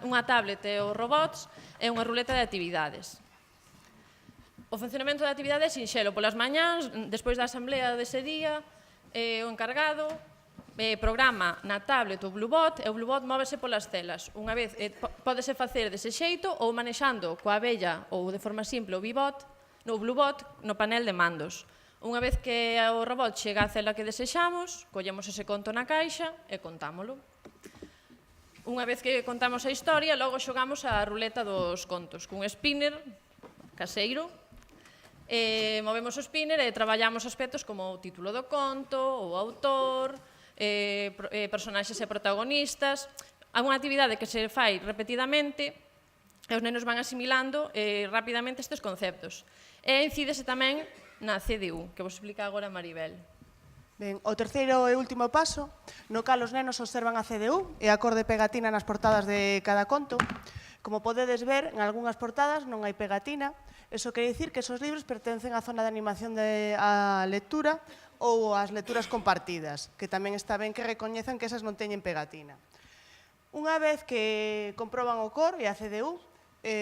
unha tablet e os robots e unha ruleta de actividades. O funcionamento da actividade é sinxelo. Polas mañáns, despois da asamblea dese día, o encargado programa na tablet o Bluebot e o Bluebot móvese polas celas. Unha vez, pódese facer dese xeito ou manexando coa abella ou de forma simple o Bluebot no panel de mandos. Unha vez que o robot chega á cela que desexamos, collemos ese conto na caixa e contámolo. Unha vez que contamos a historia, logo xogamos a ruleta dos contos, cun spinner caseiro, movemos o spinner e traballamos aspectos como o título do conto, o autor, personaxes e protagonistas. É unha actividade que se fai repetidamente e os nenos van asimilando rapidamente estes conceptos. E incídese tamén na CDU, que vos explica agora Maribel. Ben, o terceiro e último paso, no cal os nenos observan a CDU e a cor de pegatina nas portadas de cada conto. Como podedes ver, en algunhas portadas non hai pegatina. Eso quere dicir que esos libros pertencen á zona de animación á lectura ou ás lecturas compartidas, que tamén está ben que recoñezan que esas non teñen pegatina. Unha vez que comproban o cor e a CDU,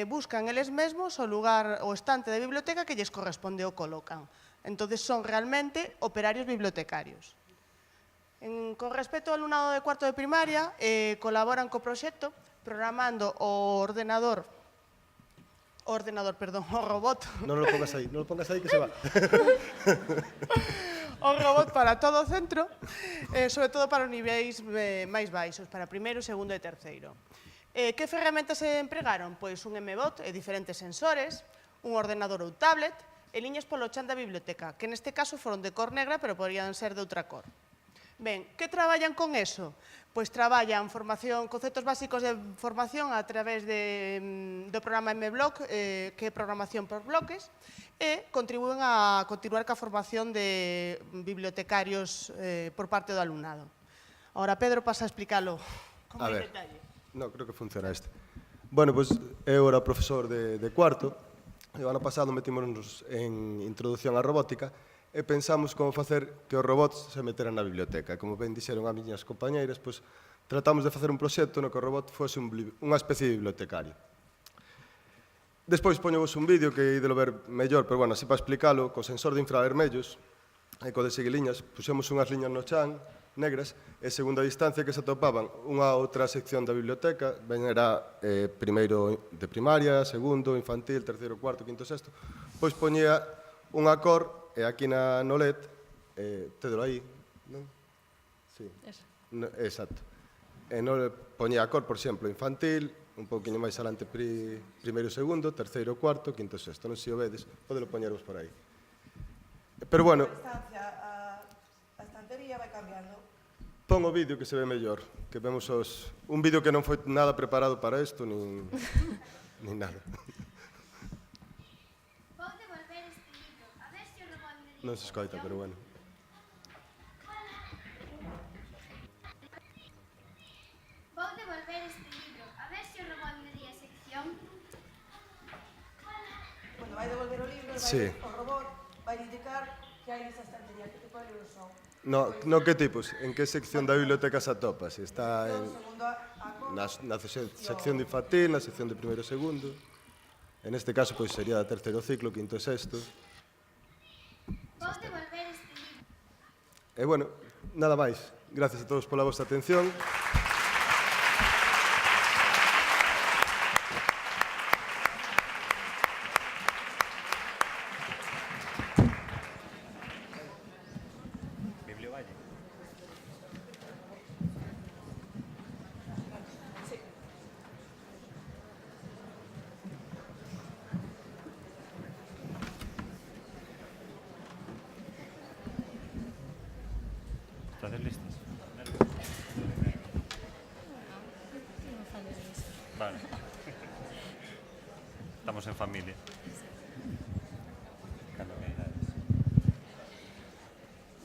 buscan eles mesmos o lugar, o estante de biblioteca que lles corresponde o colocan. Entón, son realmente operarios bibliotecarios. Con respecto ao alumnado de cuarto de primaria, colaboran co proxecto programando o robot. Non lo pongas aí que se va. O robot para todo o centro, sobre todo para os niveis máis baixos, para primeiro, segundo e terceiro. Que ferramentas se empregaron? Pois un MBOT e diferentes sensores, un ordenador ou tablet, e liñas polo chan da biblioteca, que neste caso foron de cor negra, pero poderían ser de outra cor. Ben, que traballan con eso? Pois traballan conceptos básicos de formación a través do programa MBlock, que é programación por bloques, e contribúen a continuar ca formación de bibliotecarios por parte do alumnado. Ahora, Pedro, pasa a explicarlo con máis detalle. No, creo que funciona este. Bueno, pois eu era profesor de cuarto, e o ano pasado metímonos en introducción á robótica, e pensamos como facer que os robots se meteran na biblioteca. Como ben dixeron as miñas compañeiras, pois tratamos de facer un proxecto no que o robot fose unha especie de bibliotecario. Despois poñovos un vídeo que ídelo ver mellor, pero bueno, así para explicalo, co sensor de infravermellos e co de seguiliñas, puxemos unhas liñas no chan negras e segundo a distancia que se atopaban unha outra sección da biblioteca, ben era primeiro de primaria, segundo, infantil, terceiro, cuarto, quinto, sexto, pois poñía unha cor e aquí no LED, tedelo aí, non? Sí. Exacto. E non poñía a cor, por exemplo, infantil, un pouquinho máis alante primeiro, segundo, terceiro, cuarto, quinto, sexto. Non se o vedes, podelo poñervos por aí. Pero bueno, A estantería vai cambiando. pon o vídeo que se ve mellor, que vemos un vídeo que non foi nada preparado para isto, nin nada. Pode volver este libro, a ver se o robot me di Non se escoita, pero bueno. Vou devolver este libro, a ver se o robot me di a sección. Bueno, vai devolver o libro, Sí. o robot vai indicar que hai nesa estantería, que tipo de libros son. No, que tipos? En que sección da biblioteca se atopa? Se está Segundo na sección de infantil, na sección de primeiro e segundo. En este caso, pois sería da terceiro ciclo, quinto e sexto. Vou devolver este libro. E bueno, nada máis. Gracias a todos pola vosa atención. ¿Estás listos? Vale. Estamos en familia.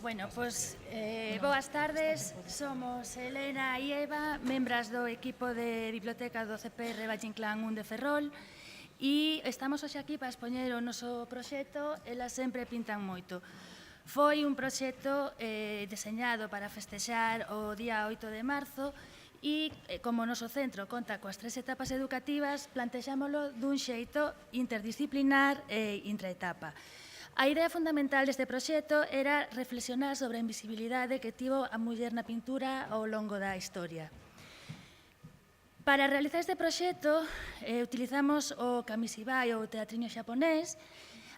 Bueno, pois, boas tardes, somos Elena e Eva, membras do equipo de biblioteca do CPR Valle Inclán 1 de Ferrol, e estamos hoxe aquí para expoñer o noso proxecto Elas sempre pintan moito. Foi un proxecto deseñado para festexar o día 8 de marzo e, como o noso centro conta coas 3 etapas educativas, plantexámolo dun xeito interdisciplinar e intraetapa. A idea fundamental deste proxecto era reflexionar sobre a invisibilidade que tivo a muller na pintura ao longo da historia. Para realizar este proxecto, utilizamos o kamishibai ou teatriño xaponés,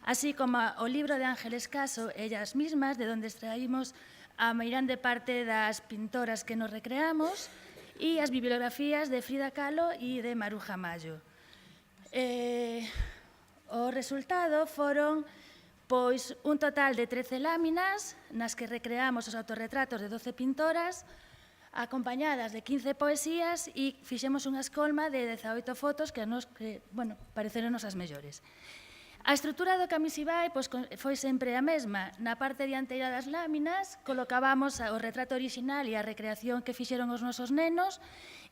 así como o libro de Ángeles Caso, ellas mismas, de onde extraímos a meirande parte das pintoras que nos recreamos, e as bibliografías de Frida Kahlo e de Maruja Mayo. O resultado foron pois un total de 13 láminas nas que recreamos os autorretratos de 12 pintoras, acompañadas de 15 poesías e fixemos unha escolma de 18 fotos que pareceronos as mellores. A estrutura do kamishibai foi sempre a mesma. Na parte dianteira das láminas colocábamos o retrato orixinal e a recreación que fixeron os nosos nenos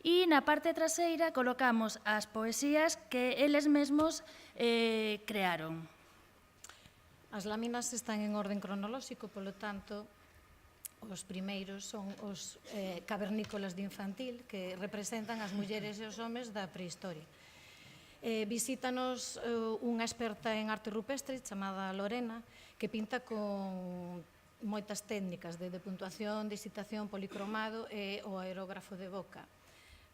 e na parte traseira colocamos as poesías que eles mesmos crearon. As láminas están en orden cronolóxico, polo tanto, os primeiros son os cavernícolas de infantil, que representan as mulleres e os homes da prehistoria. Visítanos unha experta en arte rupestre chamada Lorena, que pinta con moitas técnicas de puntuación, digitación, policromado e o aerógrafo de boca.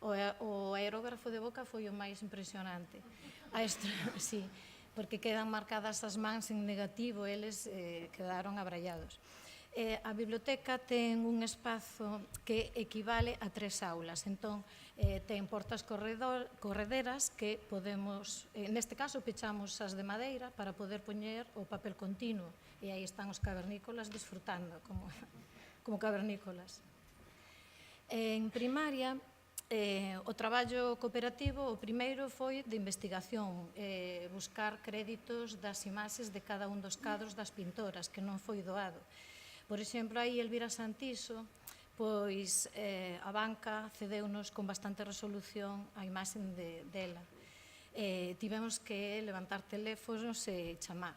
O aerógrafo de boca foi o máis impresionante. Sí, porque quedan marcadas as mans en negativo, eles quedaron abrallados. A biblioteca ten un espazo que equivale a 3 aulas, entón ten portas correderas que podemos, neste caso pechamos as de madeira para poder poñer o papel continuo e aí están os cavernícolas disfrutando como cavernícolas. En primaria, o traballo cooperativo, o primeiro foi de investigación, buscar créditos das imaxes de cada un dos cadros das pintoras, que non foi doado. Por exemplo, aí Elvira Santiso pois a banca cedeunos con bastante resolución a imaxe dela. Tivemos que levantar teléfonos e chamar.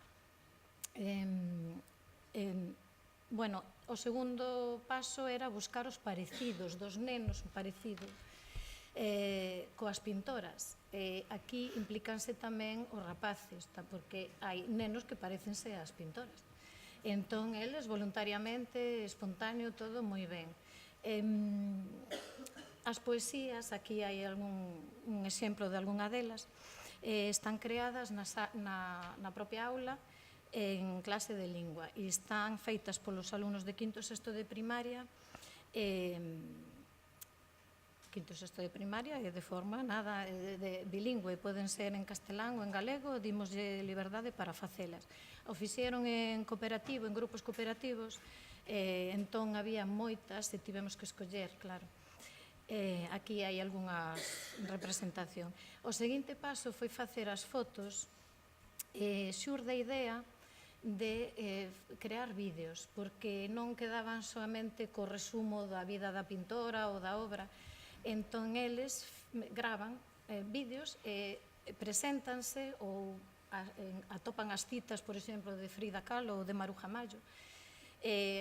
Bueno, o segundo paso era buscar os parecidos dos nenos, parecidos coas pintoras. Aquí implícanse tamén os rapaces, porque hai nenos que parecense ás pintoras. Entón, eles voluntariamente, espontáneo, todo moi ben. As poesías, aquí hai un exemplo de algunha delas, están creadas na propia aula en clase de lingua e están feitas polos alumnos de quinto e sexto de primaria e de forma nada bilingüe, poden ser en castelán ou en galego, dimoslle liberdade para facelas. O fixeron en cooperativo, en grupos cooperativos, entón había moitas e tivemos que escoller, claro. Aquí hai algunha representación. O seguinte paso foi facer as fotos, xurde a idea de crear vídeos, porque non quedaban solamente co resumo da vida da pintora ou da obra. Entón, eles gravan vídeos e preséntanse ou atopan as citas, por exemplo, de Frida Kahlo ou de Maruja Mayo.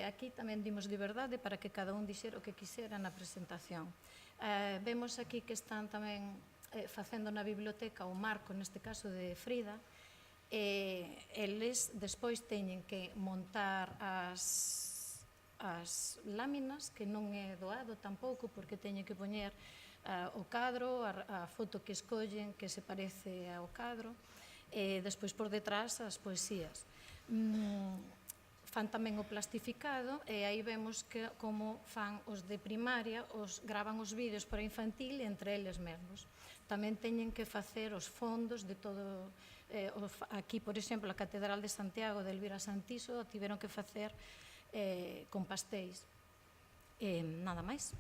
Aquí tamén dimos liberdade para que cada un dixera o que quixera na presentación. Vemos aquí que están tamén facendo na biblioteca o marco, neste caso de Frida, eles despois teñen que montar as láminas, que non é doado tampouco, porque teñen que poñer o cadro, a foto que escollen que se parece ao cadro, e despois por detrás as poesías. Fan tamén o plastificado, e aí vemos como fan os de primaria, gravan os vídeos para infantil entre eles mesmos. Tamén teñen que facer os fondos de todo. Aquí, por exemplo, a Catedral de Santiago de Elvira Santiso tiveron que facer con pastéis. Nada máis.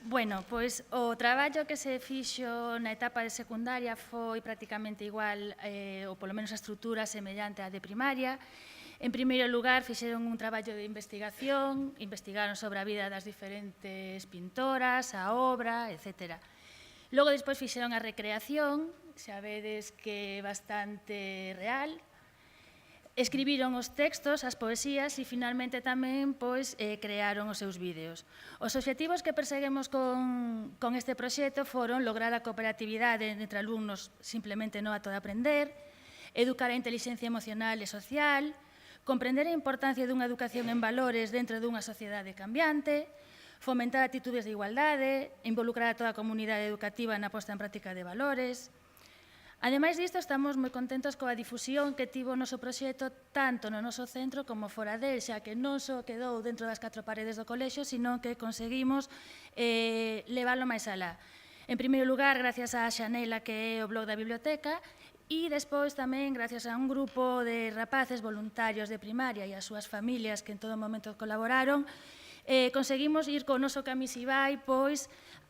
Bueno, pois o traballo que se fixo na etapa de secundaria foi prácticamente igual, ou polo menos a estrutura semellante á de primaria. En primeiro lugar, fixeron un traballo de investigación, investigaron sobre a vida das diferentes pintoras, a obra, etc. Logo, despois, fixeron a recreación, xa vedes que é bastante real. Escribiron os textos, as poesías e, finalmente, tamén crearon os seus vídeos. Os obxectivos que perseguimos con este proxecto foron lograr a cooperatividade entre alumnos simplemente no acto de aprender, educar a intelixencia emocional e social, comprender a importancia dunha educación en valores dentro dunha sociedade cambiante, fomentar actitudes de igualdade, involucrar a toda a comunidade educativa na posta en práctica de valores. Ademais disto, estamos moi contentos coa difusión que tivo o noso proxecto tanto no noso centro como fora del, xa que non só quedou dentro das 4 paredes do colexio, sino que conseguimos leválo máis alá. En primeiro lugar, gracias á Xanela, que é o blog da biblioteca, e despois tamén, gracias a un grupo de rapaces voluntarios de primaria e as súas familias que en todo momento colaboraron, conseguimos ir co noso Camisibay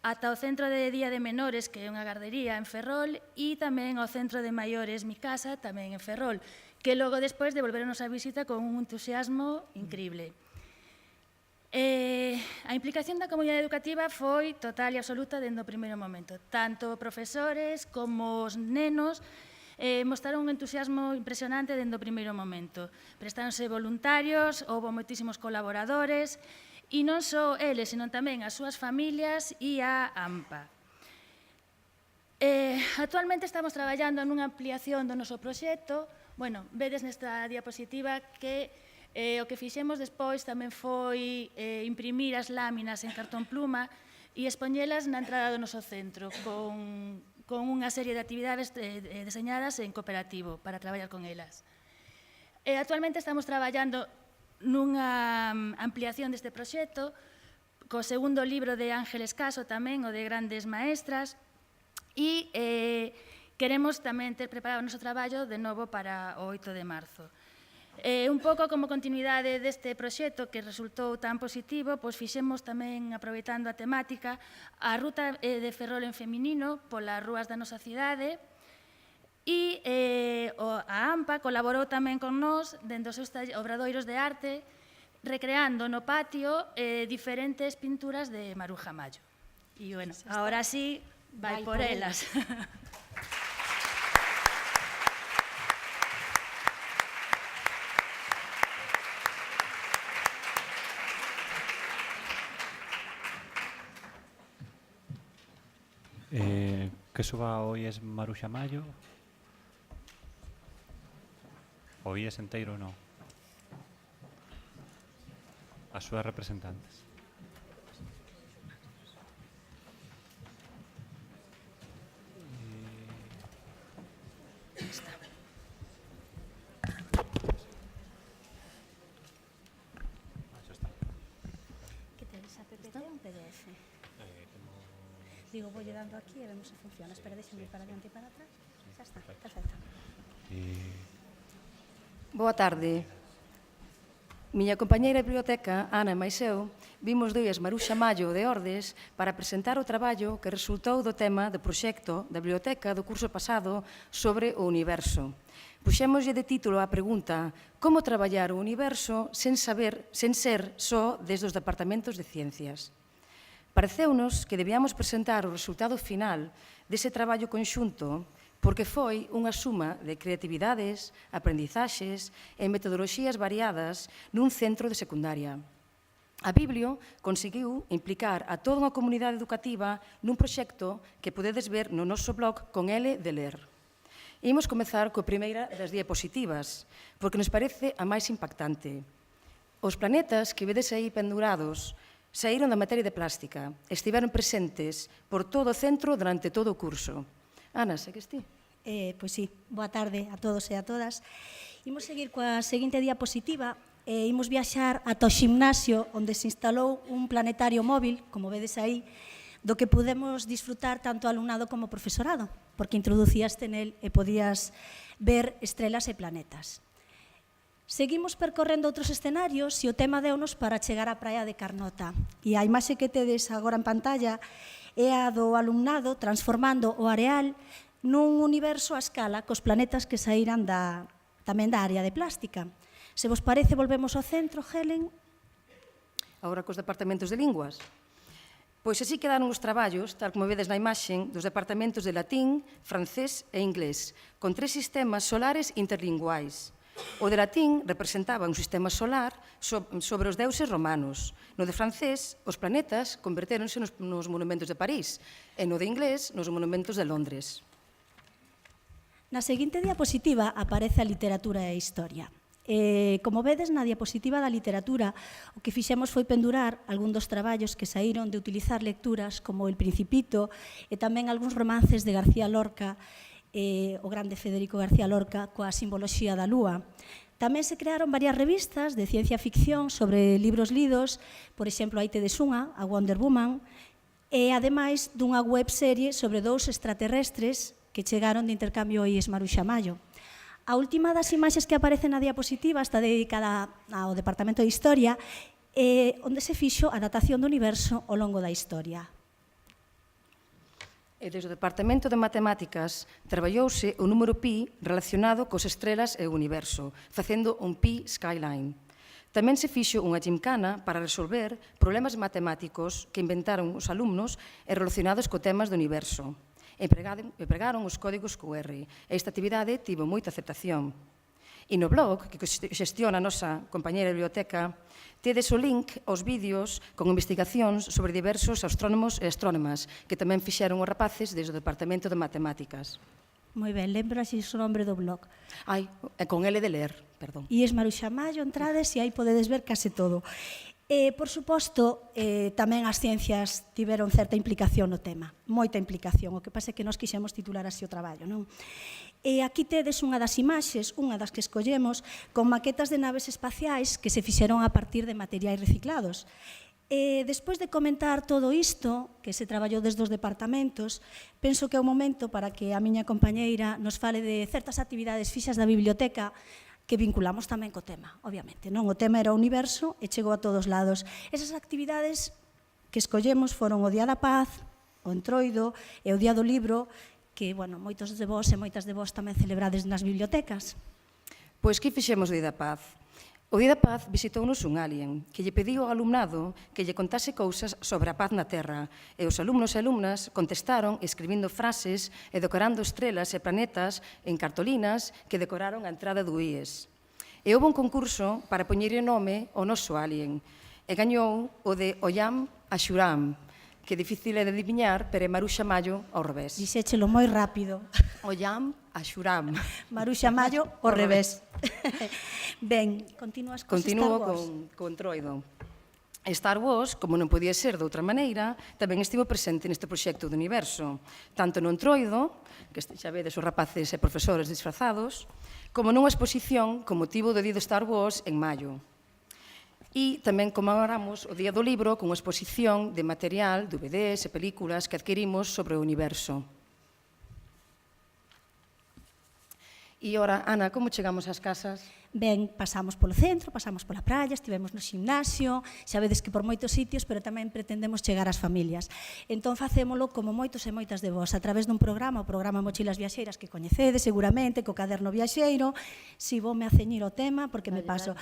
ata o Centro de Día de Menores, que é unha gardería en Ferrol, e tamén ao Centro de Maiores Mi Casa, tamén en Ferrol, que logo despois devolveronos a visita con un entusiasmo increíble. A implicación da comunidade educativa foi total e absoluta dende o primeiro momento. Tanto profesores como os nenos mostraron un entusiasmo impresionante dende o primeiro momento. Prestáronse voluntarios, houve moitísimos colaboradores, e non só eles, senón tamén as súas familias e a AMPA. Actualmente estamos traballando nunha ampliación do noso proxecto. Bueno, vedes nesta diapositiva que o que fixemos despois tamén foi imprimir as láminas en cartón pluma e expoñelas na entrada do noso centro con unha serie de actividades deseñadas en cooperativo para traballar con elas. Actualmente estamos traballando nunha ampliación deste proxecto, co segundo libro de Ángeles Caso tamén, o de Grandes Maestras, e queremos tamén ter preparado o noso traballo de novo para o 8 de marzo. Un pouco como continuidade deste proxecto que resultou tan positivo, pois fixemos tamén, aproveitando a temática, a ruta de Ferrol en feminino polas rúas da nosa cidade, e a AMPA colaborou tamén con nós dentro dos seus obradoiros de arte, recreando no patio diferentes pinturas de Maruja Mayo. E, bueno, ahora sí, vai por elas. Que suba hoy es Maruxa Mayo? Hoy es enteiro non? As súas representantes. Que tedes a PPT ou un PDF? Digo, vou dando aquí e vemos se funciona. Espera, deixame ir para adiante e para atrás. Xa está, perfecto. Boa tarde. Miña compañeira de biblioteca, Ana e mais eu, vimos dois Maruxa Mayo de Ordes para presentar o traballo que resultou do tema do proxecto da biblioteca do curso pasado sobre o universo. Puxémoslle de título a pregunta como traballar o universo sen ser só desde os departamentos de ciencias. Pareceunos que debíamos presentar o resultado final dese traballo conxunto porque foi unha suma de creatividades, aprendizaxes e metodoloxías variadas nun centro de secundaria. A Biblio conseguiu implicar a toda unha comunidade educativa nun proxecto que podedes ver no noso blog con L de ler. Imos comezar coa primeira das diapositivas, porque nos parece a máis impactante. Os planetas que vedes aí pendurados saíron da materia de plástica, estiveron presentes por todo o centro durante todo o curso. Ana, segues ti? Pois sí, boa tarde a todos e a todas. Imos seguir coa seguinte diapositiva e imos viaxar ata o ximnasio onde se instalou un planetario móvil, como vedes aí, do que podemos disfrutar tanto alumnado como profesorado, porque introducíaste nel e podías ver estrelas e planetas. Seguimos percorrendo outros escenarios e o tema deunos para chegar á praia de Carnota. E a imaxe que tedes agora en pantalla é a do alumnado transformando o areal nun universo a escala cos planetas que saíran tamén da área de plástica. Se vos parece, volvemos ao centro, Helen. Agora cos departamentos de linguas. Pois así quedaron os traballos, tal como vedes na imaxen, dos departamentos de latín, francés e inglés, con 3 sistemas solares interlinguais. O de latín representaba un sistema solar sobre os deuses romanos. No de francés, os planetas convertéronse nos monumentos de París e no de inglés, nos monumentos de Londres. Na seguinte diapositiva aparece a literatura e a historia. Como vedes, na diapositiva da literatura, o que fixemos foi pendurar algún dos traballos que saíron de utilizar lecturas como El Principito e tamén algúns romances de García Lorca, o grande Federico García Lorca, coa simboloxía da lúa. Tamén se crearon varias revistas de ciencia ficción sobre libros lidos, por exemplo, aí tedes unha, a Wonder Woman, e ademais dunha webserie sobre 2 extraterrestres que chegaron de intercambio IES Maruxa Mayo. A última das imaxes que aparece na diapositiva está dedicada ao Departamento de Historia, onde se fixo a datación do universo ao longo da historia. E desde o Departamento de Matemáticas traballouse o número pi relacionado cos estrelas e o universo, facendo un pi skyline. Tamén se fixo unha gimcana para resolver problemas matemáticos que inventaron os alumnos e relacionados co temas do universo. Empregaron os códigos QR. Esta actividade tivo moita aceptación. E no blog, que xestiona a nosa compañeira de biblioteca, tedes o link aos vídeos con investigacións sobre diversos astrónomos e astrónomas que tamén fixeron os rapaces desde o Departamento de Matemáticas. Moi ben, lembra xe o nombre do blog. Ai, con L de ler, perdón. IES Maruxa Mayo, entrades e aí podedes ver case todo. Por suposto, tamén as ciencias tiveron certa implicación no tema, moita implicación, o que pasa é que nos quixemos titular así o traballo, non? E aquí tedes unha das imaxes, unha das que escollemos, con maquetas de naves espaciais que se fixeron a partir de materiais reciclados. Despois de comentar todo isto, que se traballou desde os departamentos, penso que é o momento para que a miña compañeira nos fale de certas actividades fixas da biblioteca que vinculamos tamén co tema, obviamente. Non, o tema era o universo e chegou a todos lados. Esas actividades que escollemos foron o Día da Paz, o Entroido e o Día do Libro, que, bueno, moitos de vós e moitas de vós tamén celebrades nas bibliotecas. Pois que fixemos o Día da Paz? O Día da Paz visitounos un alien que lle pediu ao alumnado que lle contase cousas sobre a paz na Terra e os alumnos e alumnas contestaron escribindo frases e decorando estrelas e planetas en cartolinas que decoraron a entrada do IES. E houve un concurso para poñerlle nome ao noso alien e gañou o de Oyam Ashuram, que é difícil de adiviñar, pero é Maruxa Mayo ao revés. Dixéchelo moi rápido. Oyam Ashuram. Maruxa Mayo ao revés. Ben, continúas con Star Continuo Wars. con Troido. Star Wars, como non podía ser de outra maneira, tamén estivo presente neste proxecto do universo, tanto no Entroido, que xa vedes os rapaces e profesores disfrazados, como nunha exposición con motivo do Día de Star Wars en maio. E tamén comemoramos o Día do Libro con unha exposición de material, DVDs e películas que adquirimos sobre o universo. E ora, Ana, como chegamos ás casas? Ben, pasamos polo centro, pasamos pola praia, estivemos no ximnasio, xa vedes que por moitos sitios, pero tamén pretendemos chegar ás familias. Entón, facémolo como moitos e moitas de vós, a través dun programa, o programa Mochilas Viaxeiras, que coñecedes seguramente, co caderno viaxeiro. Si voume a ceñir o tema, porque me paso.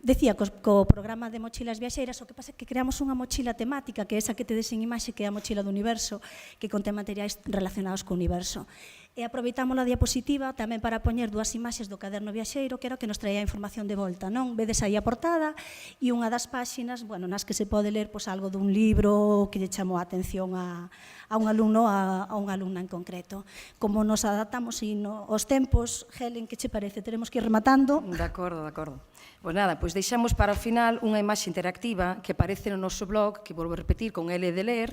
Decía, co programa de Mochilas Viaxeiras, o que pasa é que creamos unha mochila temática, que é esa que tedes en imaxe, que é a mochila do universo, que contén materiais relacionados co universo. E aproveitamos a diapositiva tamén para poñer dúas imaxes do caderno viaxeiro, que era o que nos traía a información de volta, non? Vedes aí a portada e unha das páxinas, bueno, nas que se pode ler pois, algo dun libro que lle chamou a atención a un alumno, a unha alumna en concreto. Como nos adaptamos aos tempos, Helen, que che parece? Teremos que ir rematando. De acordo, de acordo. Pois nada, pois deixamos para o final unha imaxe interactiva que aparece no noso blog, que volvo a repetir, con L de ler,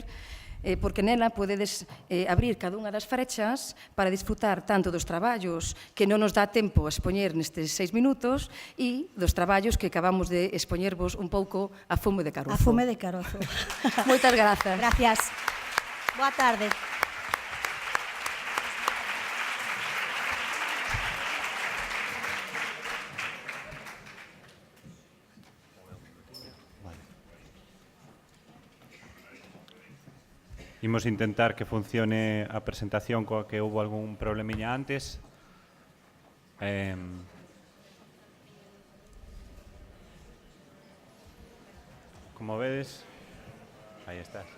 porque nela podedes abrir cada unha das frechas para disfrutar tanto dos traballos que non nos dá tempo a expoñer nestes 6 minutos e dos traballos que acabamos de expoñervos un pouco a fume de carozo. A fume de carozo. Moitas grazas. Gracias. Boa tarde. Imos intentar que funcione a presentación coa que houve algún problemiña antes. Como vedes, aí estás.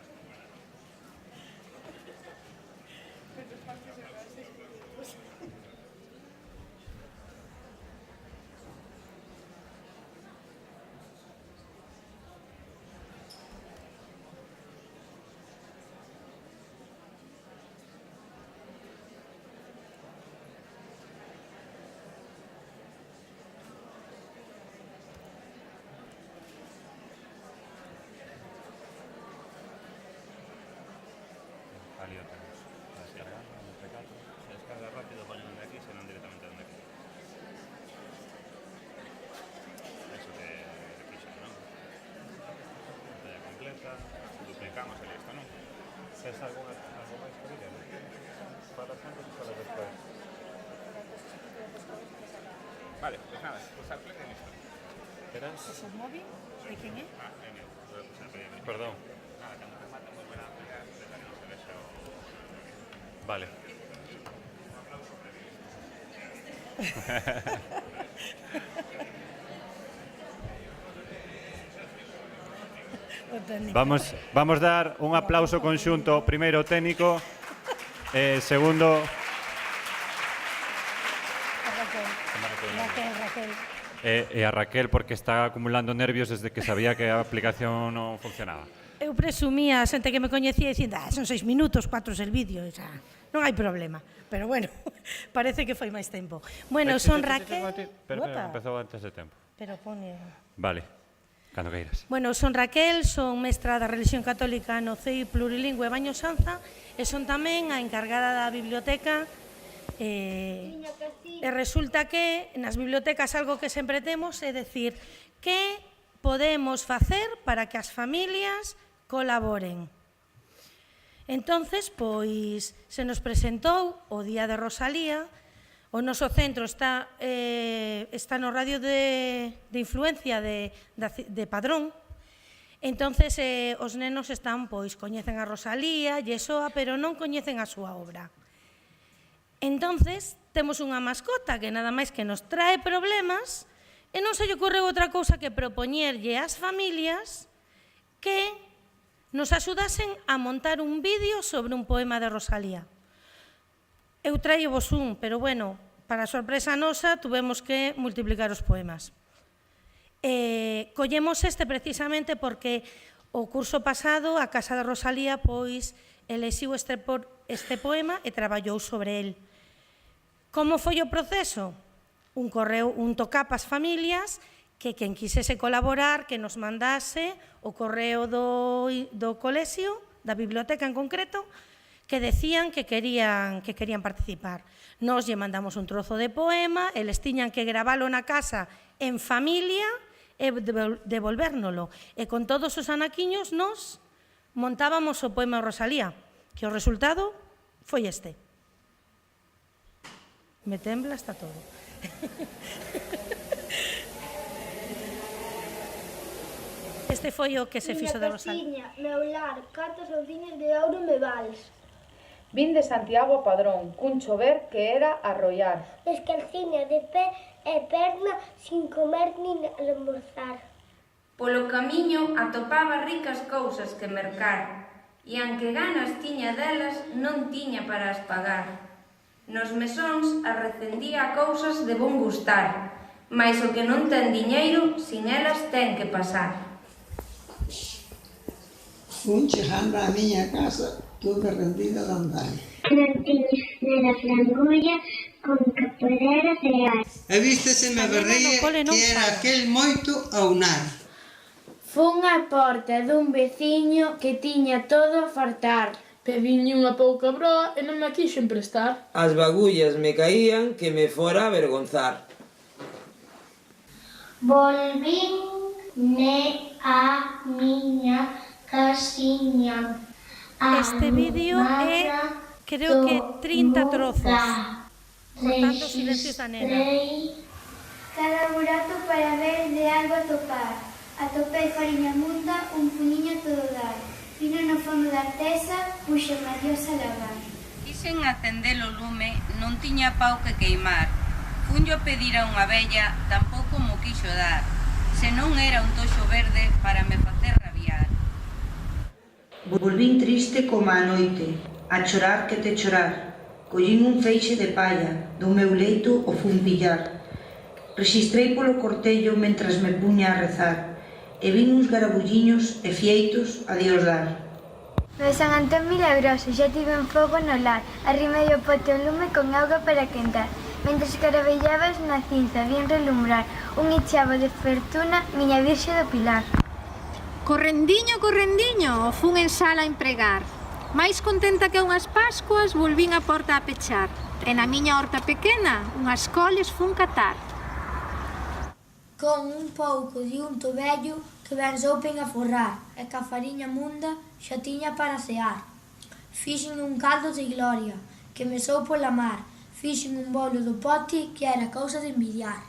Ali o temos. Descargando, se descarga rápido, ponen de aquí, senón directamente de aquí. Eso que fixo, non? Pantalla completa, duplicamos e listo, non? Tes algo máis que diga? Para sempre, para despois. Vale, pues nada, pulsar play e listo. Verás? ¿Es el móvil? ¿De quién es? Ah, é meu. Voy a pulsar play. Perdón. Nada, cando remate moi buena pelea, no se vexe o... Vale. Vamos dar un aplauso conxunto, primeiro ao técnico, segundo... Raquel. E a Raquel porque está acumulando nervios desde que sabía que a aplicación non funcionaba. Eu presumía a xente que me coñecía dicindo, son 6 minutos, 4 el vídeo, xa, non hai problema. Pero bueno, parece que foi máis tempo. Bueno, son Raquel... Pero empezou antes de tempo. Pero pone... Vale, cando queiras. Bueno, son Raquel, son mestra da religión católica no CEI Plurilingüe Baño Sanza e son tamén a encargada da biblioteca. E resulta que nas bibliotecas algo que sempre temos é decir que podemos facer para que as familias colaboren. Entonces, pois, se nos presentou o Día de Rosalía, o noso centro está no radio de influencia de Padrón. Entonces, os nenos están, pois, coñecen a Rosalía, lle soa, pero non coñecen a súa obra. Entonces, temos unha mascota que nada máis que nos trae problemas e non se lle ocorreu outra cousa que propoñerlle ás familias que nos axudasen a montar un vídeo sobre un poema de Rosalía. Eu traio vos un, pero bueno, para sorpresa nosa, tuvemos que multiplicar os poemas. Collemos este precisamente porque o curso pasado a Casa de Rosalía pois elexiu este poema e traballou sobre el. Como foi o proceso? Un correo, un tocap ás familias que quen quisese colaborar, que nos mandase o correo do colexio, da biblioteca en concreto, que decían que querían participar. Nos lle mandamos un trozo de poema, eles tiñan que gravalo na casa en familia e devolvérnolo. E con todos os anaquiños nos montábamos o poema Rosalía, que o resultado foi este. Me tembla hasta todo. Este foi o que se fixo de Rosalía. Meu lar, cartas ouciñas de ouro me vals. Vin de Santiago a Padrón, cun chover que era arrollar. Descalciña de pé e perna sin comer nin almorzar. Polo camiño atopaba ricas cousas que mercar, e anque ganas tiña delas non tiña para as pagar. Nos mesóns arrecendía cousas de bon gustar, mais o que non ten diñeiro, sin elas ten que pasar. Fun chegando á miña casa, tuve rendido de andar. Plantiñas na flangolla con caporeras reais. E vísteseme berreie que era aquel moito a unar. Fun á porta dun veciño que tiña todo a fartar. Pediñe unha pouca broa e non me quixen prestar. As bagullas me caían que me fora a avergonzar. Volvín a miña casiña. Este vídeo é, creo que 30 trozos. Por tanto, silencios da nena. Cada burato para ver de algo atopar. Atopei fariña munda, un puñiño todo dar. Vino no fondo da artesa, puxeme a Dios a lavar. Quixen acender o lume, non tiña pau que queimar. Funllo pedir a unha vella, tampouco mo quixo dar. Se non era un toxo verde para me facer rabiar. Volvín triste como a noite, a chorar que te chorar. Collín un feixe de palla, do meu leito o fun pillar. Rexistrei polo cortello mentras me puña a rezar, e vin uns garabulliños e fieitos a Dios dar. No San Antón milagroso xa tiven fogo no lar, arrimei o pote ao lume con auga para quentar. Mentres carabellabas na cinza, vin relumbrar un ichavo de fortuna, miña Virxe do Pilar. Correndiño, correndiño, o fun en sala a empregar. Mais contenta que unhas Pascuas, volvín a porta a pechar. E na miña horta pequena, unhas coles fun catar. Con un pouco de unto vello que ben soupen a forrar, e ca fariña munda xa tiña para cear. Fixen un caldo de gloria, que me sou pola mar. Fixen un bolo do pote que era cousa de envidiar.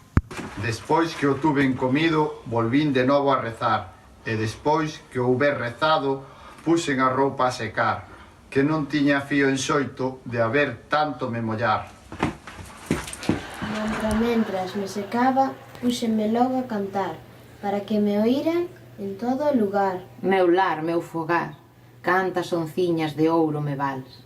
Despois que o tuven comido, volvín de novo a rezar. E despois que o houber rezado, puxen a roupa a secar, que non tiña fío en xoito de haber tanto me mollar. Mentras me secaba, puxenme logo a cantar, para que me oíran en todo o lugar. Meu lar, meu fogar, cantas onciñas de ouro me vals.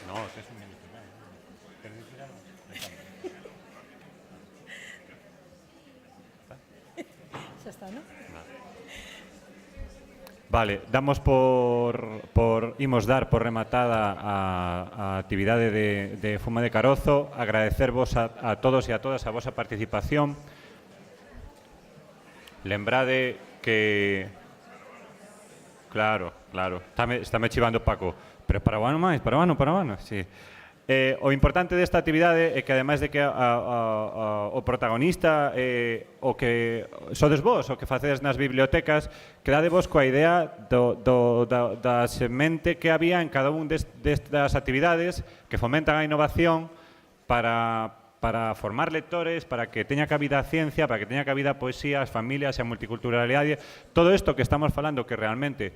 No, es un minuto. ¿Quieres decir algo? Xa está, ¿no? Vale, damos imos dar por rematada a actividade de Fuma de Carozo. Agradecervos a todos e a todas a vosa participación. Lembrade que... Claro, estáme chivando Paco. Pero para o ano máis, para o ano, sí. O importante desta actividade é que, ademais de que o protagonista o que sodes vos, o que facedes nas bibliotecas, quedade vos coa idea da semente que había en cada un destas actividades que fomentan a innovación para formar lectores, para que teña cabida a ciencia, para que teña cabida a poesía, as familias, a multiculturalidade. Todo isto que estamos falando, que realmente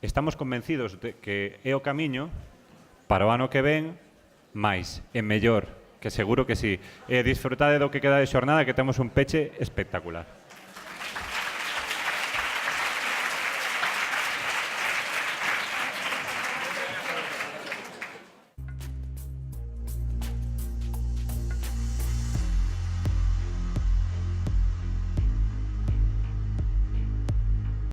estamos convencidos de que é o camiño para o ano que ven, máis e mellor, que seguro que sí. E disfrutade do que queda de xornada, que temos un peche espectacular.